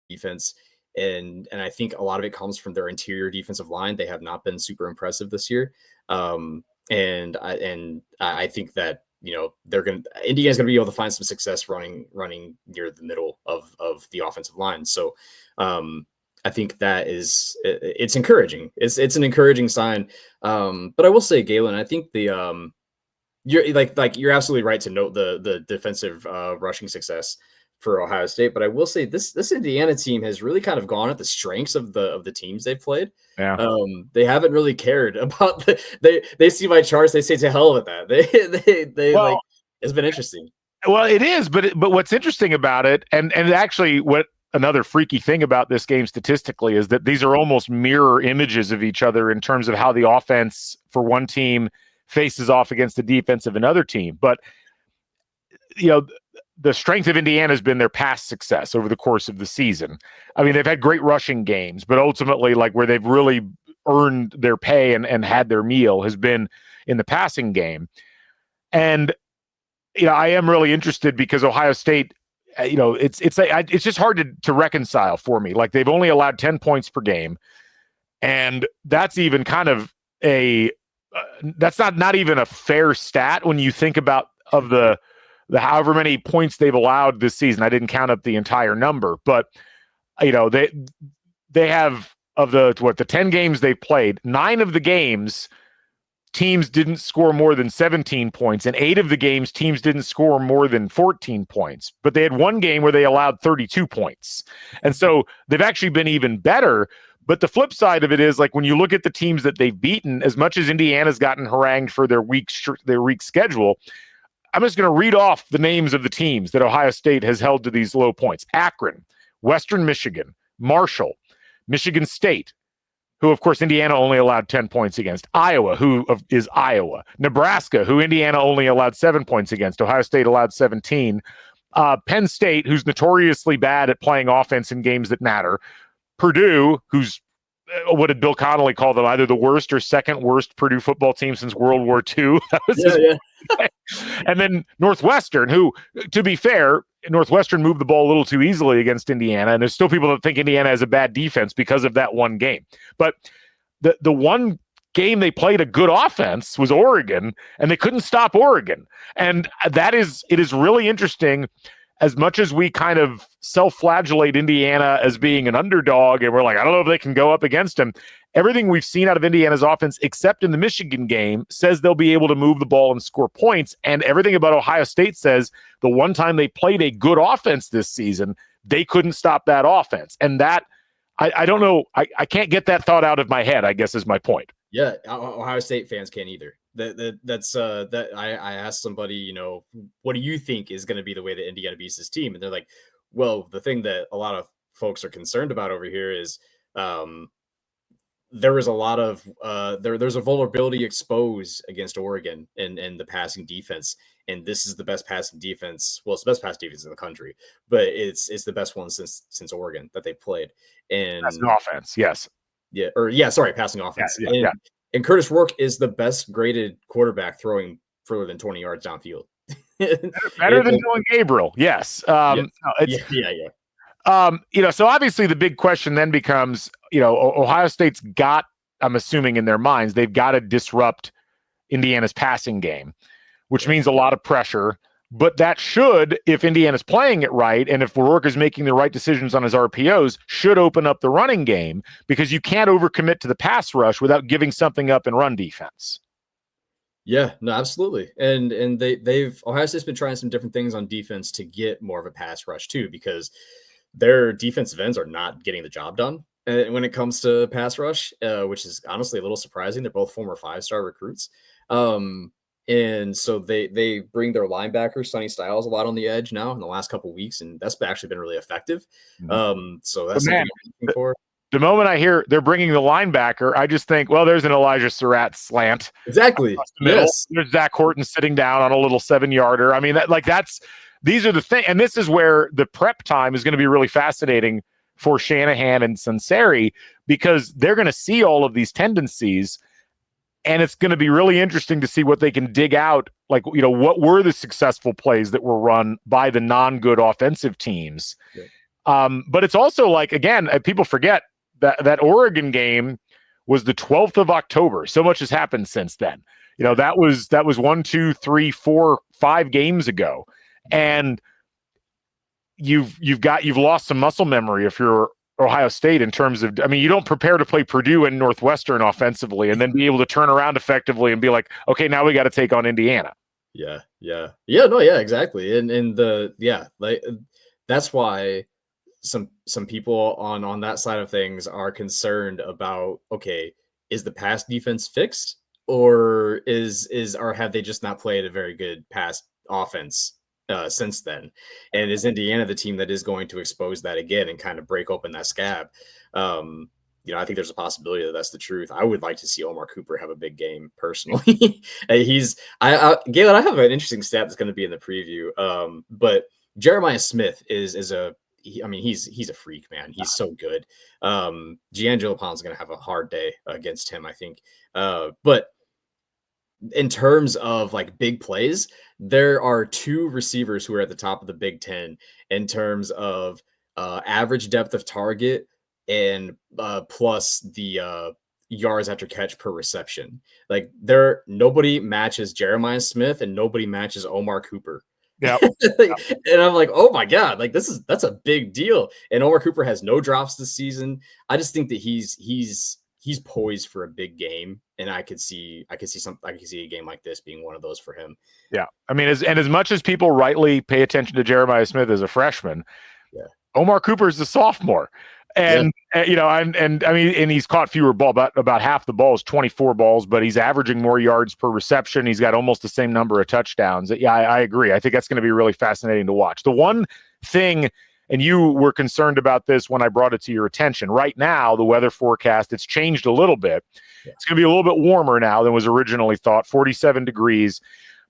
defense. And I think a lot of it comes from their interior defensive line. They have not been super impressive this year. And I think that Indiana's gonna be able to find some success running near the middle of the offensive line. So I think that it's encouraging. It's an encouraging sign. But I will say, Galen, I think you're you're absolutely right to note the defensive rushing success for Ohio State. But I will say this Indiana team has really kind of gone at the strengths of the teams they've played. Yeah. They haven't really cared about they see my charts, they say to hell with that. It's been interesting. Well, it is, but what's interesting about it, and actually what another freaky thing about this game statistically is that these are almost mirror images of each other in terms of how the offense for one team faces off against the defense of another team. But the strength of Indiana has been their past success over the course of the season. I mean, they've had great rushing games, but ultimately, like where they've really earned their pay and had their meal has been in the passing game. And I am really interested because Ohio State, it's just hard to reconcile for me. Like they've only allowed 10 points per game, and that's even kind of that's not even a fair stat when you think about the however many points they've allowed this season. I didn't count up the entire number, but they have of the 10 games they've played, 9 of the games teams didn't score more than 17 points. In 8 of the games, teams didn't score more than 14 points. But they had one game where they allowed 32 points. And so they've actually been even better. But the flip side of it is, like, when you look at the teams that they've beaten, as much as Indiana's gotten harangued for their weak schedule, I'm just going to read off the names of the teams that Ohio State has held to these low points. Akron, Western Michigan, Marshall, Michigan State, who, of course, Indiana only allowed 10 points against. Iowa, who is Iowa. Nebraska, who Indiana only allowed 7 points against. Ohio State allowed 17. Penn State, who's notoriously bad at playing offense in games that matter. Purdue, who's what did Bill Connolly call them? Either the worst or second worst Purdue football team since World War II. That was And then Northwestern, who, to be fair, Northwestern moved the ball a little too easily against Indiana, and there's still people that think Indiana has a bad defense because of that one game. But the one game they played a good offense was Oregon, and they couldn't stop Oregon. And it is really interesting. As much as we kind of self-flagellate Indiana as being an underdog, and we're like, I don't know if they can go up against them, everything we've seen out of Indiana's offense, except in the Michigan game, says they'll be able to move the ball and score points. And everything about Ohio State says the one time they played a good offense this season, they couldn't stop that offense. And that, I don't know, I can't get that thought out of my head, I guess is my point. Yeah, Ohio State fans can't either. I asked somebody, what do you think is going to be the way that Indiana beats this team? And they're like, well, the thing that a lot of folks are concerned about over here is there was a lot of there's a vulnerability exposed against Oregon and the passing defense. And this is the best passing defense. Well, it's the best pass defense in the country, but it's the best one since Oregon that they've played. And that's an offense, yes. Passing offense. Yeah. And Curtis Rourke is the best graded quarterback throwing further than 20 yards downfield. Better than Dylan Gabriel, yes. So obviously the big question then becomes, Ohio State's got, I'm assuming in their minds, they've got to disrupt Indiana's passing game, which means a lot of pressure. But that should, if Indiana's playing it right, and if Rourke is making the right decisions on his RPOs, should open up the running game, because you can't overcommit to the pass rush without giving something up in run defense. Yeah, no, absolutely. And Ohio State's been trying some different things on defense to get more of a pass rush too, because their defensive ends are not getting the job done when it comes to pass rush, which is honestly a little surprising. They're both former 5-star recruits. And so they bring their linebacker, Sonny Styles, a lot on the edge now in the last couple of weeks, and that's actually been really effective. So that's something I'm looking for. The moment I hear they're bringing the linebacker, I just think, well, there's an Elijah Surratt slant. Exactly. Yes. There's Zach Horton sitting down on a little 7-yarder. I mean, these are the things, and this is where the prep time is going to be really fascinating for Shanahan and Sunseri, because they're going to see all of these tendencies. And it's going to be really interesting to see what they can dig out. Like, what were the successful plays that were run by the non-good offensive teams? Yeah. But it's also like, again, people forget that Oregon game was the 12th of October. So much has happened since then. That was 1, 2, 3, 4, 5 games ago. And you've lost some muscle memory if you're Ohio State in terms of, you don't prepare to play Purdue and Northwestern offensively and then be able to turn around effectively and be like, okay, now we got to take on Indiana. Exactly. And that's why some people on that side of things are concerned about, okay, is the pass defense fixed, or have they just not played a very good pass offense since then? And is Indiana the team that is going to expose that again and kind of break open that scab? I think there's a possibility that that's the truth. I would like to see Omar Cooper have a big game personally. Galen, I have an interesting stat that's going to be in the preview. But Jeremiah Smith he's a freak, man. He's so good. Giangelo Pound's going to have a hard day against him, I think. But in terms of like big plays, there are 2 receivers who are at the top of the Big Ten in terms of average depth of target and plus the yards after catch per reception. Like, nobody matches Jeremiah Smith and nobody matches Omar Cooper. Yeah. And I'm like, oh my God, like that's a big deal. And Omar Cooper has no drops this season. I just think that he's he's poised for a big game, and I could see a game like this being one of those for him. Yeah, I mean, as much as people rightly pay attention to Jeremiah Smith as a freshman, Yeah. Omar Cooper is a sophomore, and you know, and I mean, and he's caught fewer ball, about half the balls, 24 balls, but he's averaging more yards per reception. He's got almost the same number of touchdowns. Yeah, I agree. I think that's going to be really fascinating to watch. The one thing, and you were concerned about this when I brought it to your attention. Right now, the weather forecast, it's changed a little bit. Yeah. It's going to be a little bit warmer now than was originally thought, 47 degrees.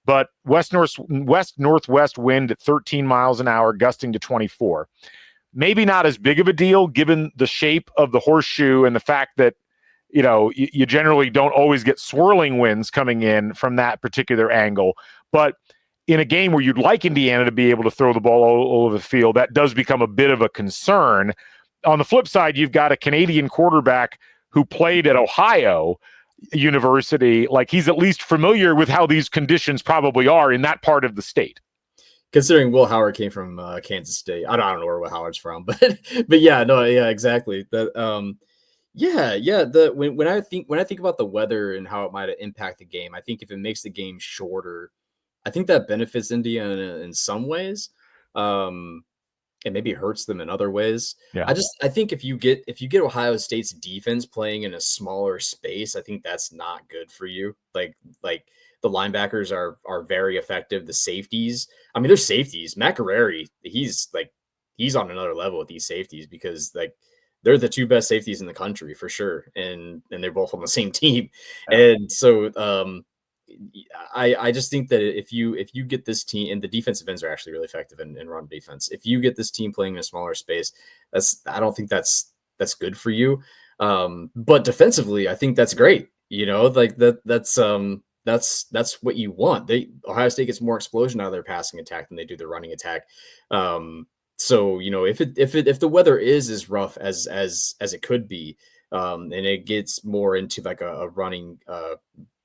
But west northwest wind at 13 miles an hour, gusting to 24. Maybe not as big of a deal given the shape of the horseshoe and the fact that, you know, you generally don't always get swirling winds coming in from that particular angle. But in a game where you'd like Indiana to be able to throw the ball all over the field, that does become a bit of a concern. On the flip side, you've got a Canadian quarterback who played at Ohio University. Like, he's at least familiar with how these conditions probably are in that part of the state. Considering Will Howard came from Kansas State, I don't know where Will Howard's from, but yeah, no, yeah, exactly. That when I think about the weather and how it might impact the game, I think if it makes the game shorter, I think that benefits Indiana in some ways. And maybe hurts them in other ways. Yeah. I think if you get Ohio State's defense playing in a smaller space, I think that's not good for you. Like the linebackers are very effective. The safeties, I mean, they're safeties. Matt Guerreri, he's on another level with these safeties because like they're the two best safeties in the country for sure, and they're both on the same team. Yeah. And so I just think that if you get this team, and the defensive ends are actually really effective in run defense, if you get this team playing in a smaller space, I don't think that's good for you. But defensively, I think that's great. You know, like that's what you want. Ohio State gets more explosion out of their passing attack than they do their running attack. So you know, if the weather is as rough as it could be, and it gets more into like a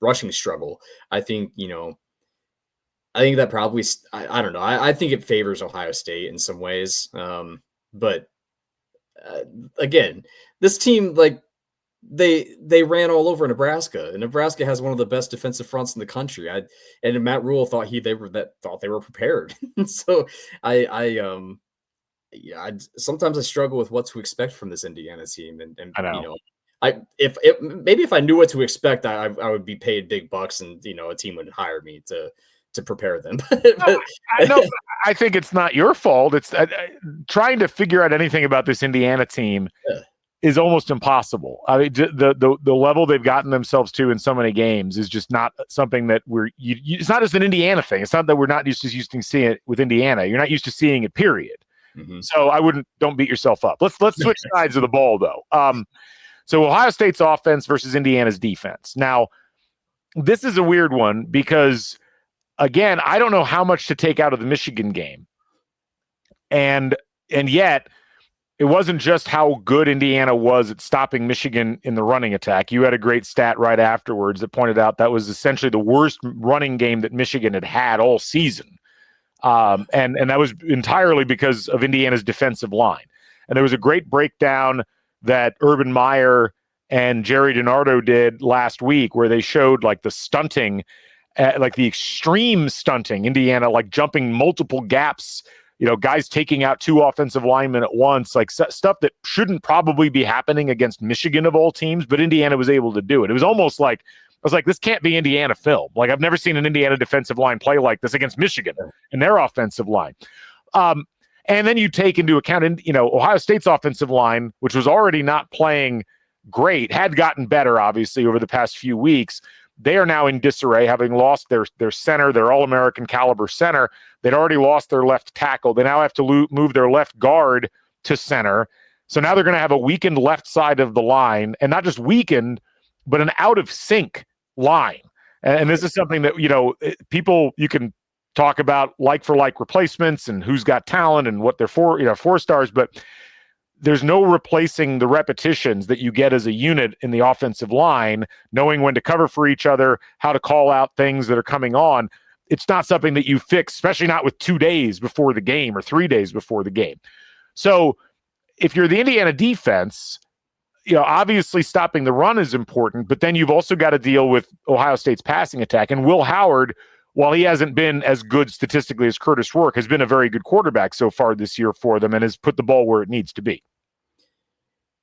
rushing struggle, I think that probably I don't know. I think it favors Ohio State in some ways. But again, this team, like they ran all over Nebraska, and Nebraska has one of the best defensive fronts in the country. And Matt Rule thought they were prepared. So sometimes I struggle with what to expect from this Indiana team, and I know. You know, if I knew what to expect, I would be paid big bucks, and you know, a team would hire me to prepare them. I think it's not your fault. It's trying to figure out anything about this Indiana team is almost impossible. I mean, the level they've gotten themselves to in so many games is just not something that it's not just an Indiana thing. It's not that we're not used to seeing it with Indiana. You're not used to seeing it, period. Mm-hmm. So don't beat yourself up. Let's switch sides of the ball though. So Ohio State's offense versus Indiana's defense. Now, this is a weird one because, again, I don't know how much to take out of the Michigan game. And yet, it wasn't just how good Indiana was at stopping Michigan in the running attack. You had a great stat right afterwards that pointed out that was essentially the worst running game that Michigan had all season. And that was entirely because of Indiana's defensive line. And there was a great breakdown that Urban Meyer and Jerry DiNardo did last week where they showed like the stunting, like the extreme stunting, Indiana, like jumping multiple gaps, you know, guys taking out two offensive linemen at once, like stuff that shouldn't probably be happening against Michigan of all teams, but Indiana was able to do it. It was almost like, I was like, this can't be Indiana film. Like, I've never seen an Indiana defensive line play like this against Michigan and their offensive line. And then you take into account, you know, Ohio State's offensive line, which was already not playing great, had gotten better, obviously, over the past few weeks. They are now in disarray, having lost their center, their All-American caliber center. They'd already lost their left tackle. They now have to move their left guard to center. So now they're going to have a weakened left side of the line, and not just weakened, but an out-of-sync line. And this is something that, you know, you can talk about like-for-like replacements and who's got talent and what they're for, you know, 4 stars, but there's no replacing the repetitions that you get as a unit in the offensive line, knowing when to cover for each other, how to call out things that are coming on. It's not something that you fix, especially not with 2 days before the game or 3 days before the game. So if you're the Indiana defense, obviously stopping the run is important, but then you've also got to deal with Ohio State's passing attack. And Will Howard, while he hasn't been as good statistically as Curtis Rourke, has been a very good quarterback so far this year for them and has put the ball where it needs to be.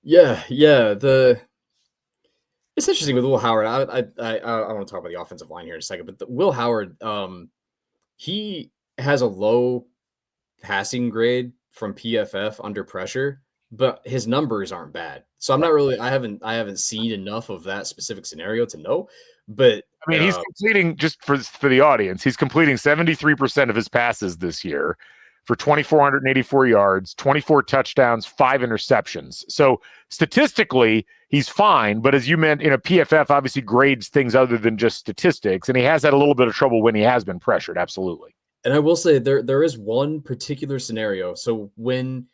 Yeah. It's interesting with Will Howard. I want to talk about the offensive line here in a second, but Will Howard, he has a low passing grade from PFF under pressure, but his numbers aren't bad. So I haven't seen enough of that specific scenario to know. But I mean, he's completing, just for the audience, he's completing 73% of his passes this year for 2,484 yards, 24 touchdowns, 5 interceptions. So statistically, he's fine. But as you meant, PFF obviously grades things other than just statistics, and he has had a little bit of trouble when he has been pressured. Absolutely. And I will say there is one particular scenario. So when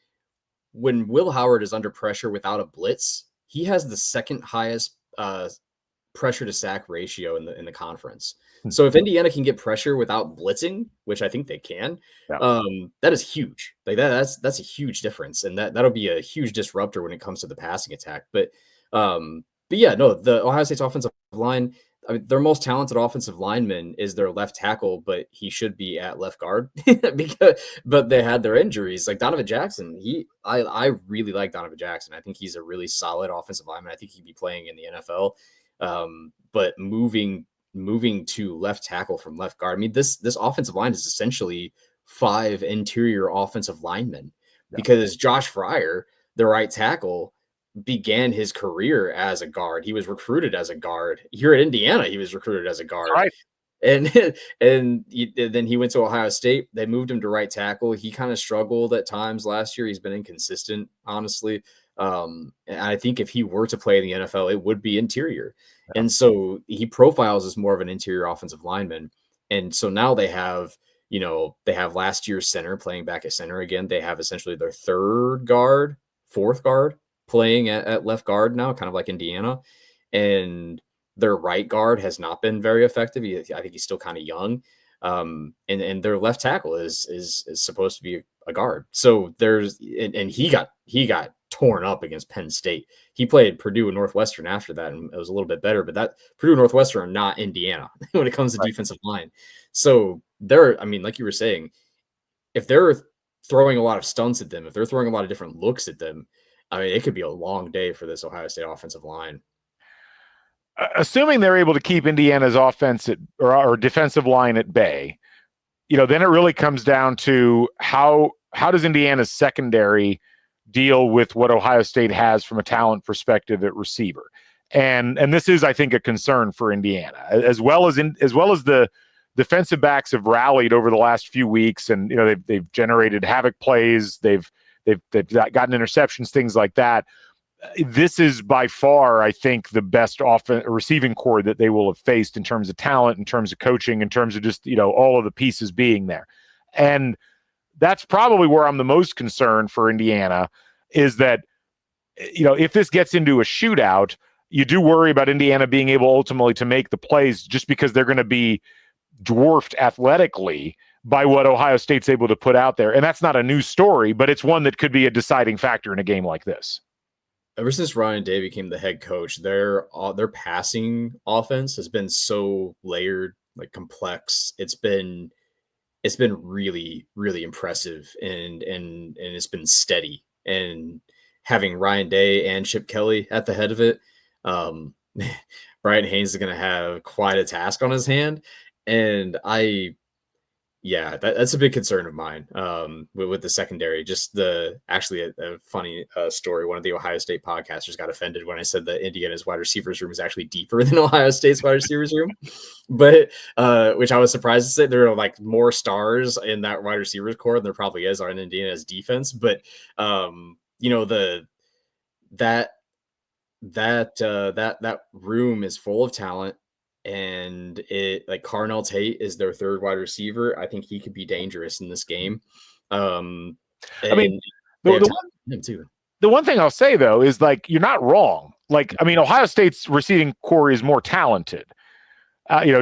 Will Howard is under pressure without a blitz, he has the second highest pressure to sack ratio in the conference. So if Indiana can get pressure without blitzing, which I think they can, that is huge. Like that's a huge difference, and that'll be a huge disruptor when it comes to the passing attack. But yeah, no, the Ohio State's offensive line, I mean, their most talented offensive lineman is their left tackle, but he should be at left guard but they had their injuries. Like Donovan Jackson, I really like Donovan Jackson. I think he's a really solid offensive lineman. I think he'd be playing in the NFL. But moving to left tackle from left guard, I mean, this offensive line is essentially 5 interior offensive linemen because Josh Fryer, the right tackle, began his career as a guard. He was recruited as a guard here at Indiana. He was recruited as a guard. Right. And then he went to Ohio State. They moved him to right tackle. He kind of struggled at times last year. He's been inconsistent, honestly. And I think if he were to play in the NFL, it would be interior. Yeah. And so he profiles as more of an interior offensive lineman. And so now they have last year's center playing back at center again. They have essentially their fourth guard playing at left guard now, kind of like Indiana. And their right guard has not been very effective. I think he's still kind of young. And their left tackle is supposed to be a guard. So he got torn up against Penn State. He played Purdue and Northwestern after that, and it was a little bit better, but that Purdue and Northwestern are not Indiana when it comes to defensive line. So like you were saying, if they're throwing a lot of stunts at them, if they're throwing a lot of different looks at them, I mean, it could be a long day for this Ohio State offensive line. Assuming they're able to keep Indiana's offense or defensive line at bay, then it really comes down to how does Indiana's secondary deal with what Ohio State has from a talent perspective at receiver. And this is, I think, a concern for Indiana, as well as the defensive backs have rallied over the last few weeks, and they've generated havoc plays, they've gotten interceptions, things like that. This is by far, I think, the best receiving core that they will have faced in terms of talent, in terms of coaching, in terms of just, all of the pieces being there. And that's probably where I'm the most concerned for Indiana, is that, if this gets into a shootout, you do worry about Indiana being able ultimately to make the plays, just because they're going to be dwarfed athletically by what Ohio State's able to put out there. And that's not a new story, but it's one that could be a deciding factor in a game like this. Ever since Ryan Day became the head coach, their passing offense has been so layered, like complex. It's been really, really impressive, and it's been steady. And having Ryan Day and Chip Kelly at the head of it, Brian Haynes is going to have quite a task on his hand. And that's a big concern of mine with the secondary. Just a funny story. One of the Ohio State podcasters got offended when I said that Indiana's wide receivers room is actually deeper than Ohio State's wide receivers room, but which I was surprised to say. There are like more stars in that wide receivers core than there probably is on Indiana's defense. But that room is full of talent. And Carnell Tate is their third wide receiver. I think he could be dangerous in this game. The one thing I'll say, though, is you're not wrong. Ohio State's receiving core is more talented.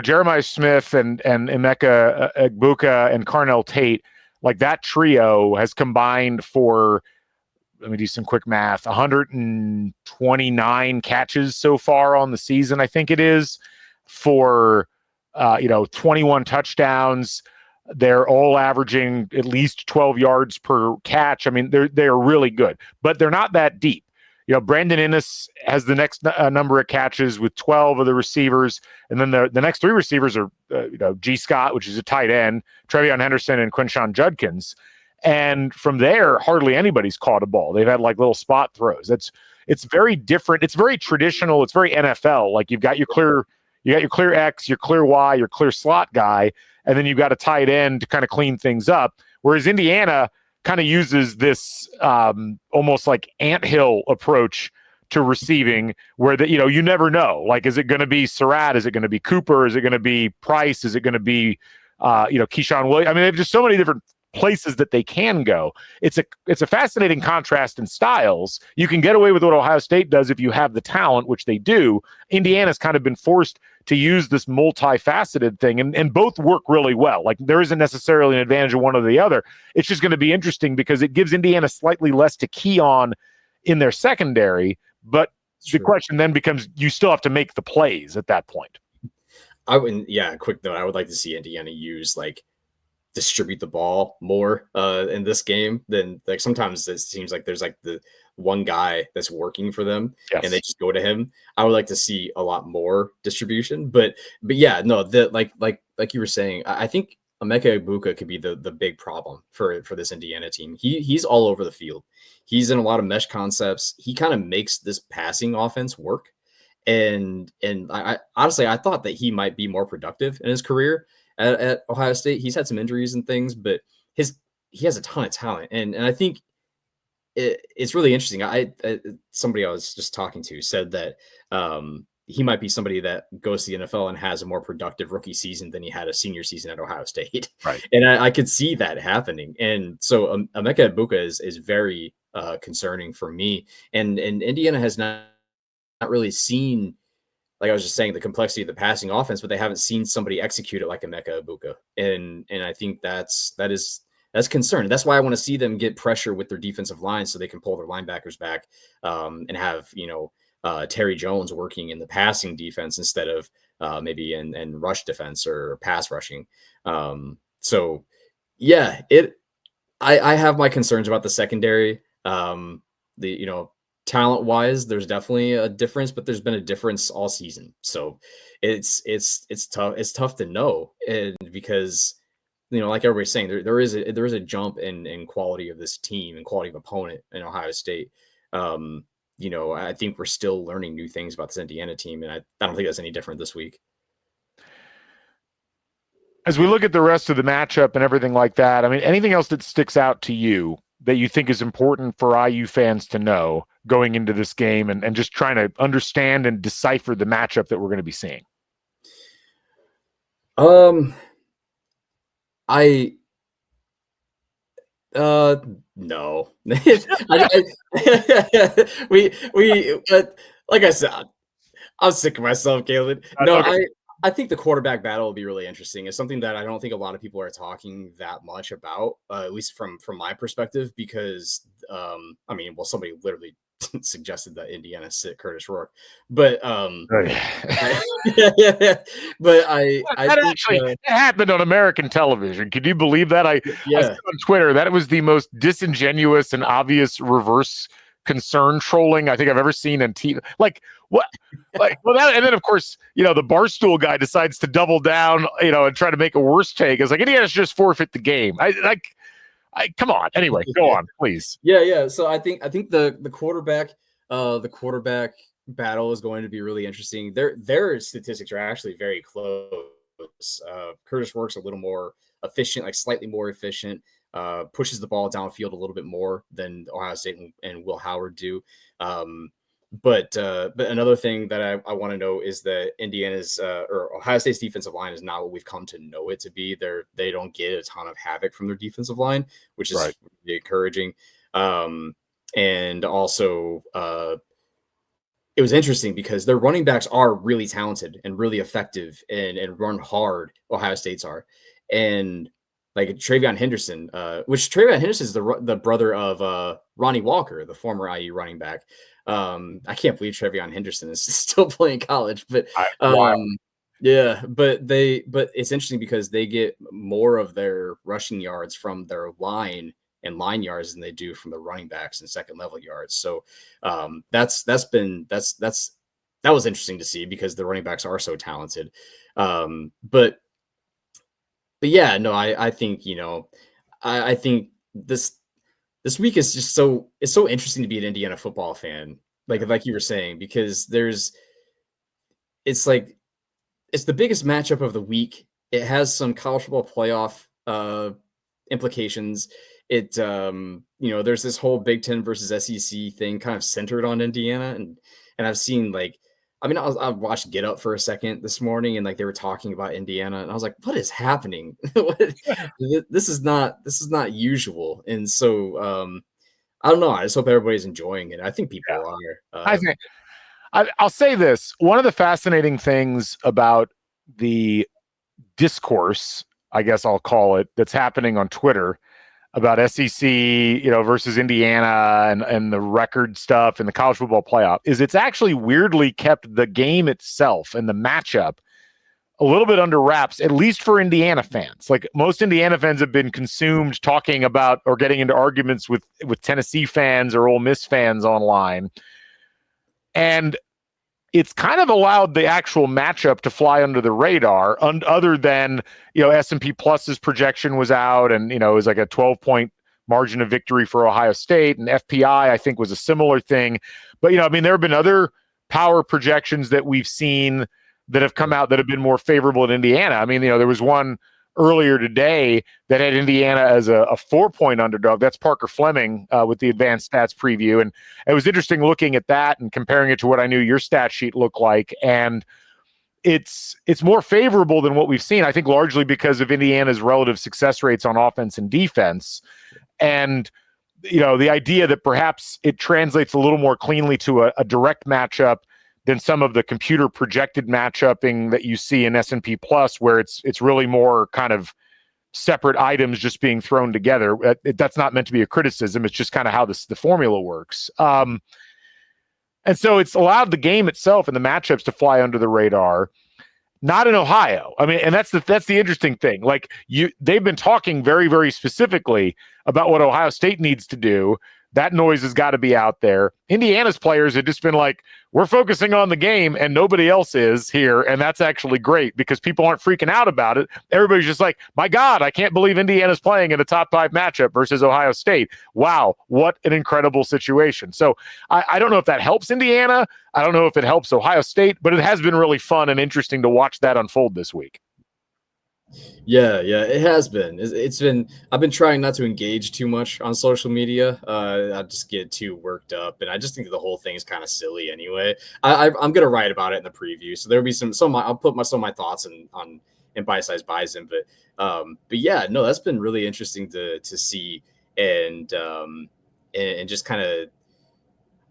Jeremiah Smith and Emeka Egbuka and Carnell Tate, that trio has combined for let me do some quick math, 129 catches so far on the season, I think it is, for 21 touchdowns. They're all averaging at least 12 yards per catch. I mean, they're really good, but they're not that deep. Brandon Innes has the next number of catches with 12 of the receivers, and then the next three receivers are G. Scott, which is a tight end, Trevion Henderson, and Quinshon Judkins. And from there, hardly anybody's caught a ball. They've had like little spot throws. It's very different. It's very traditional. It's very NFL. Like you've got your clear X, your clear Y, your clear slot guy, and then you've got a tight end to kind of clean things up. Whereas Indiana kind of uses this almost like anthill approach to receiving, where you never know. Like, is it going to be Surratt? Is it going to be Cooper? Is it going to be Price? Is it going to be Keyshawn Williams? I mean, they have just so many different places that they can go. It's a fascinating contrast in styles. You can get away with what Ohio State does if you have the talent, which they do. Indiana's kind of been forced to use this multifaceted thing, and both work really well. Like, there isn't necessarily an advantage of one or the other. It's just going to be interesting because it gives Indiana slightly less to key on in their secondary, but the question then becomes, you still have to make the plays at that point. Quick note, I would like to see Indiana distribute the ball more in this game than, like, sometimes it seems like there's like the one guy that's working for them, yes, and they just go to him. I would like to see a lot more distribution, but yeah, no, like you were saying, I think Emeka Egbuka could be the big problem for this Indiana team. He's all over the field. He's in a lot of mesh concepts. He kind of makes this passing offense work. And I honestly, I thought that he might be more productive in his career at Ohio State. He's had some injuries and things, but he has a ton of talent. And I think it's really interesting. Somebody I was just talking to said that he might be somebody that goes to the NFL and has a more productive rookie season than he had a senior season at Ohio State. Right. And I could see that happening. And so Emeka Egbuka is very concerning for me. And Indiana has not really seen, like I was just saying, the complexity of the passing offense, but they haven't seen somebody execute it like Emeka Egbuka. And I think that's concern. That's why I want to see them get pressure with their defensive line so they can pull their linebackers back and have, Terry Jones working in the passing defense instead of maybe in rush defense or pass rushing. So yeah, I have my concerns about the secondary. Talent wise, there's definitely a difference, but there's been a difference all season. So it's tough. It's tough to know, and because, like everybody's saying, there is a jump in quality of this team and quality of opponent in Ohio State. I think we're still learning new things about this Indiana team, and I don't think that's any different this week. As we look at the rest of the matchup and everything like that, I mean, anything else that sticks out to you that you think is important for IU fans to know going into this game and just trying to understand and decipher the matchup that we're going to be seeing? No. Like I said, I'm sick of myself, Caleb. No, okay. I think the quarterback battle will be really interesting. It's something that I don't think a lot of people are talking that much about, at least from my perspective, because somebody literally suggested that Indiana sit Curtis Rourke, but but that actually happened on American television. Can you believe that? I saw on Twitter that it was the most disingenuous and obvious reverse concern trolling I think I've ever seen in TV. Like, what? And then of course, the Barstool guy decides to double down, and try to make a worse take. It's like, Indiana should just forfeit the game. Come on. Anyway, go on, please. Yeah. So I think the quarterback battle is going to be really interesting. Their statistics are actually very close. Curtis Rourke's a little more efficient, like slightly more efficient. Pushes the ball downfield a little bit more than Ohio State and Will Howard do. But another thing that I want to know is that Indiana's or Ohio State's defensive line is not what we've come to know it to be. They don't get a ton of havoc from their defensive line, which is really encouraging. And also, it was interesting because their running backs are really talented and really effective and run hard. Ohio State's are, and like Travion Henderson, which Travion Henderson is the brother of Ronnie Walker, the former IU running back. I can't believe Travion Henderson is still playing college, but Wow. yeah, but it's interesting because they get more of their rushing yards from their line and line yards than they do from the running backs and second level yards. So that was interesting to see because the running backs are so talented. But yeah, no, I think, I think this week is just it's so interesting to be an Indiana football fan. Like you were saying, because it's like it's the biggest matchup of the week. It has some college football playoff implications. There's this whole Big Ten versus SEC thing kind of centered on Indiana, and I've seen I watched Get Up for a second this morning, and they were talking about Indiana, and I was like, what is happening? This is not usual, and so I don't know. I just hope everybody's enjoying it. I think people are. I think I'll say this. One of the fascinating things about the discourse, I guess I'll call it, that's happening on Twitter about SEC, versus Indiana and the record stuff and the college football playoff is it's actually weirdly kept the game itself and the matchup a little bit under wraps, at least for Indiana fans. Like most Indiana fans have been consumed talking about or getting into arguments with Tennessee fans or Ole Miss fans online. And it's kind of allowed the actual matchup to fly under the radar, other than, S&P Plus's projection was out, and, it was like a 12-point margin of victory for Ohio State, and FPI, I think, was a similar thing. But, there have been other power projections that we've seen that have come out that have been more favorable in Indiana. There was one earlier today that had Indiana as a 4-point underdog. That's Parker Fleming with the advanced stats preview. And it was interesting looking at that and comparing it to what I knew your stat sheet looked like. And it's more favorable than what we've seen, I think, largely because of Indiana's relative success rates on offense and defense. And, the idea that perhaps it translates a little more cleanly to a direct matchup than some of the computer projected matchupping that you see in S&P Plus, where it's really more kind of separate items just being thrown together. That's not meant to be a criticism. It's just kind of how the formula works. And so it's allowed the game itself and the matchups to fly under the radar. Not in Ohio. And that's the interesting thing. They've been talking very, very specifically about what Ohio State needs to do. That noise has got to be out there. Indiana's players have just been like, we're focusing on the game and nobody else is here. And that's actually great because people aren't freaking out about it. Everybody's just like, my God, I can't believe Indiana's playing in a top 5 matchup versus Ohio State. Wow, what an incredible situation. So I don't know if that helps Indiana. I don't know if it helps Ohio State, but it has been really fun and interesting to watch that unfold this week. Yeah, it has been. It's been. I've been trying not to engage too much on social media. I just get too worked up, and I just think the whole thing is kind of silly anyway. I'm gonna write about it in the preview, so there'll be some. I'll put some of my thoughts in Bite-Size Bison, but yeah, no, that's been really interesting to see, and just kind of.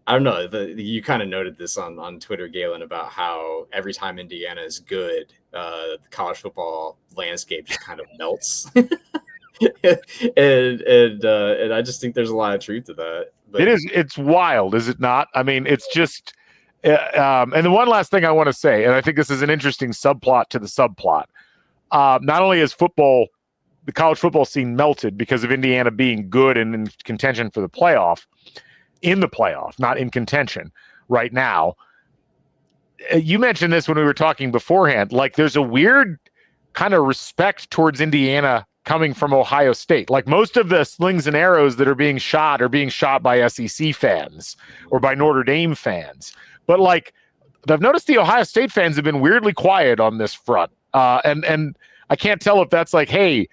I don't know. You kind of noted this on Twitter, Galen, about how every time Indiana is good, the college football landscape just kind of melts. and I just think there's a lot of truth to that. But it is. It's wild, is it not? It's just. And the one last thing I want to say, and I think this is an interesting subplot to the subplot. Not only is the college football scene melted because of Indiana being good and in contention for the playoff. In the playoff, not in contention right now. You mentioned this when we were talking beforehand. There's a weird kind of respect towards Indiana coming from Ohio State. Most of the slings and arrows that are being shot by SEC fans or by Notre Dame fans. But I've noticed the Ohio State fans have been weirdly quiet on this front. And I can't tell if that's hey,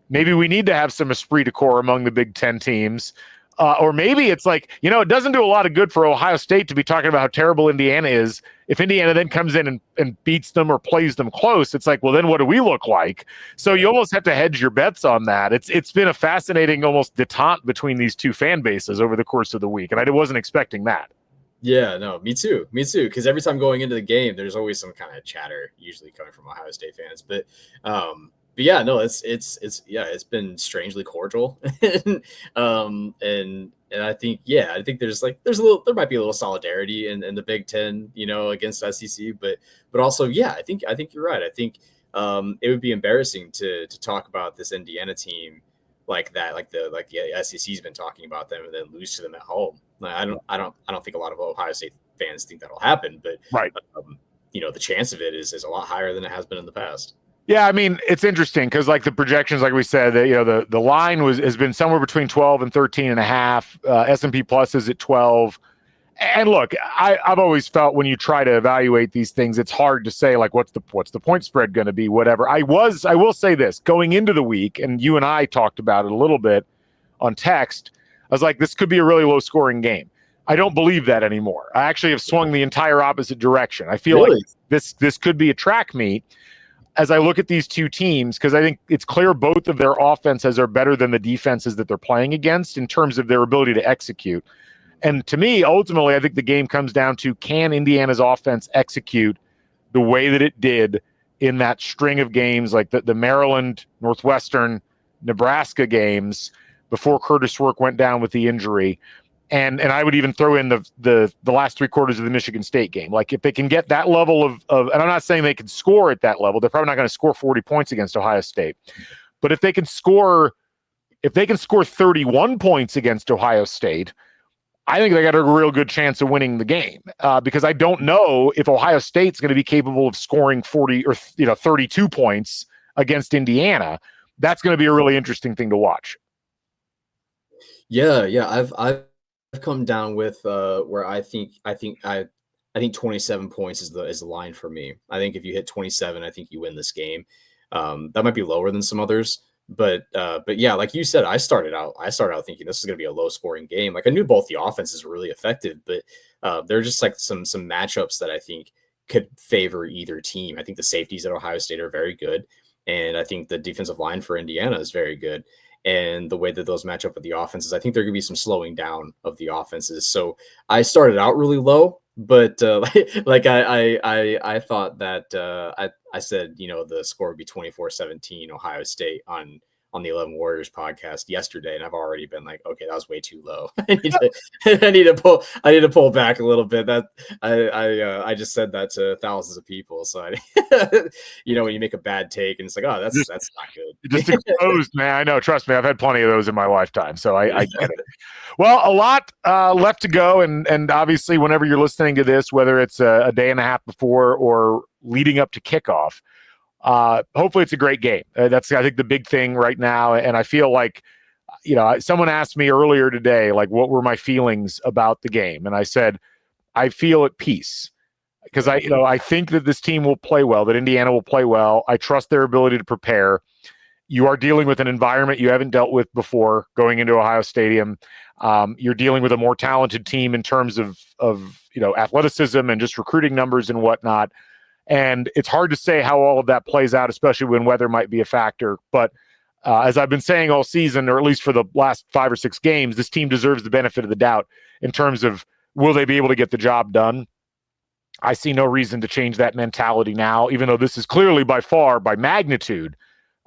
maybe we need to have some esprit de corps among the Big Ten teams. Or maybe it's it doesn't do a lot of good for Ohio State to be talking about how terrible Indiana is. If Indiana then comes in and beats them or plays them close, it's well, then what do we look like? So you almost have to hedge your bets on that. It's been a fascinating almost detente between these two fan bases over the course of the week, and I wasn't expecting that. Yeah, no, me too. Because every time going into the game, there's always some kind of chatter, usually coming from Ohio State fans. But yeah, no, it's been strangely cordial. And I think, yeah, I think there might be a little solidarity in the Big Ten, against SEC, but also, yeah, I think you're right. I think it would be embarrassing to talk about this Indiana team like that, like SEC's been talking about them, and then lose to them at home. Like, I don't think a lot of Ohio State fans think that'll happen, but Right. the chance of it is a lot higher than it has been in the past. Yeah, I mean, it's interesting because like the projections, like we said, that the line has been somewhere between 12 and 13 and a half. S&P Plus is at 12. And look, I've always felt when you try to evaluate these things, it's hard to say like what's the point spread going to be, whatever. I will say this going into the week, and you and I talked about it a little bit on text. I was like, this could be a really low scoring game. I don't believe that anymore. I actually have swung the entire opposite direction. I feel Really? like this could be a track meet as I look at these two teams, because I think it's clear both of their offenses are better than the defenses that they're playing against in terms of their ability to execute. And to me, ultimately, I think the game comes down to, can Indiana's offense execute the way that it did in that string of games, like the Maryland, Northwestern, Nebraska games before Curtis Work went down with the injury. And I would even throw in the last three quarters of the Michigan State game. Like if they can get that level of and I'm not saying they can score at that level, they're probably not going to score 40 points against Ohio State. But if they can score 31 points against Ohio State, I think they got a real good chance of winning the game because I don't know if Ohio State's going to be capable of scoring 40 or 32 points against Indiana. That's going to be a really interesting thing to watch. Yeah, I've come down with where I think 27 points is the line for me. I think if you hit 27, I think you win this game. That might be lower than some others, but yeah, like you said, I started out thinking this is going to be a low scoring game. Like I knew both the offenses were really effective, but there are just like some matchups that I think could favor either team. I think the safeties at Ohio State are very good, and I think the defensive line for Indiana is very good. And the way that those match up with the offenses, I think there could be some slowing down of the offenses. So I started out really low, but like I thought that I said, the score would be 24-17 Ohio State on the 11 Warriors podcast yesterday, and I've already been like, okay, that was way too low. I need to pull back a little bit. That I just said that to thousands of people. So when you make a bad take and it's like, oh, that's not good. It just exposed, man. I know. Trust me, I've had plenty of those in my lifetime, so I get it. Well, a lot left to go, and obviously, whenever you're listening to this, whether it's a day and a half before or leading up to kickoff, hopefully it's a great game. That's, I think, the big thing right now. And I feel like, someone asked me earlier today, like, what were my feelings about the game? And I said, I feel at peace because I think that this team will play well, that Indiana will play well. I trust their ability to prepare. You are dealing with an environment you haven't dealt with before going into Ohio Stadium. You're dealing with a more talented team in terms of athleticism and just recruiting numbers and whatnot. And it's hard to say how all of that plays out, especially when weather might be a factor. But as I've been saying all season, or at least for the last 5 or 6 games, this team deserves the benefit of the doubt in terms of, will they be able to get the job done? I see no reason to change that mentality now, even though this is clearly by far, by magnitude,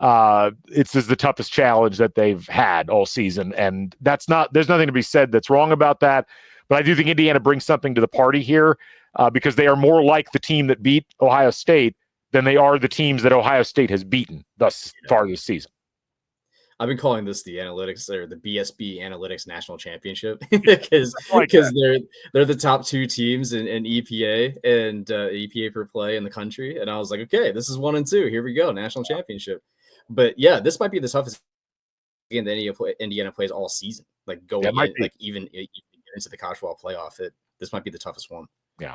it's the toughest challenge that they've had all season. And there's nothing to be said that's wrong about that. But I do think Indiana brings something to the party here. Because they are more like the team that beat Ohio State than they are the teams that Ohio State has beaten thus far this season. I've been calling this the analytics or the BSB Analytics National Championship because they're the top 2 teams in EPA and EPA per play in the country. And I was like, okay, this is 1 and 2. Here we go, national championship. But yeah, this might be the toughest game that Indiana plays all season. Like going in, like even into the college football playoff, this might be the toughest one. Yeah.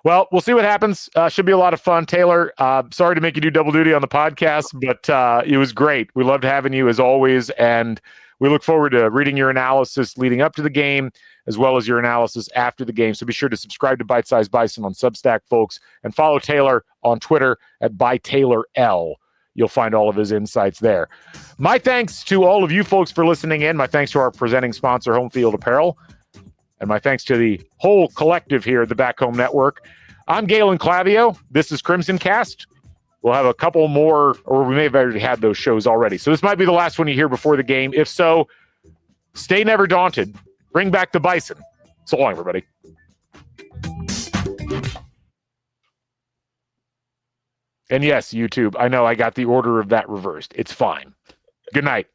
Well, we'll see what happens. Should be a lot of fun. Taylor, sorry to make you do double duty on the podcast, but it was great. We loved having you as always, and we look forward to reading your analysis leading up to the game, as well as your analysis after the game. So be sure to subscribe to Bite Size Bison on Substack, folks, and follow Taylor on Twitter at ByTaylorL. You'll find all of his insights there. My thanks to all of you folks for listening in. My thanks to our presenting sponsor, Home Field Apparel. And my thanks to the whole collective here at the Back Home Network. I'm Galen Clavio. This is Crimson Cast. We'll have a couple more, or we may have already had those shows already. So this might be the last one you hear before the game. If so, stay never daunted. Bring back the Bison. So long, everybody. And yes, YouTube, I know I got the order of that reversed. It's fine. Good night.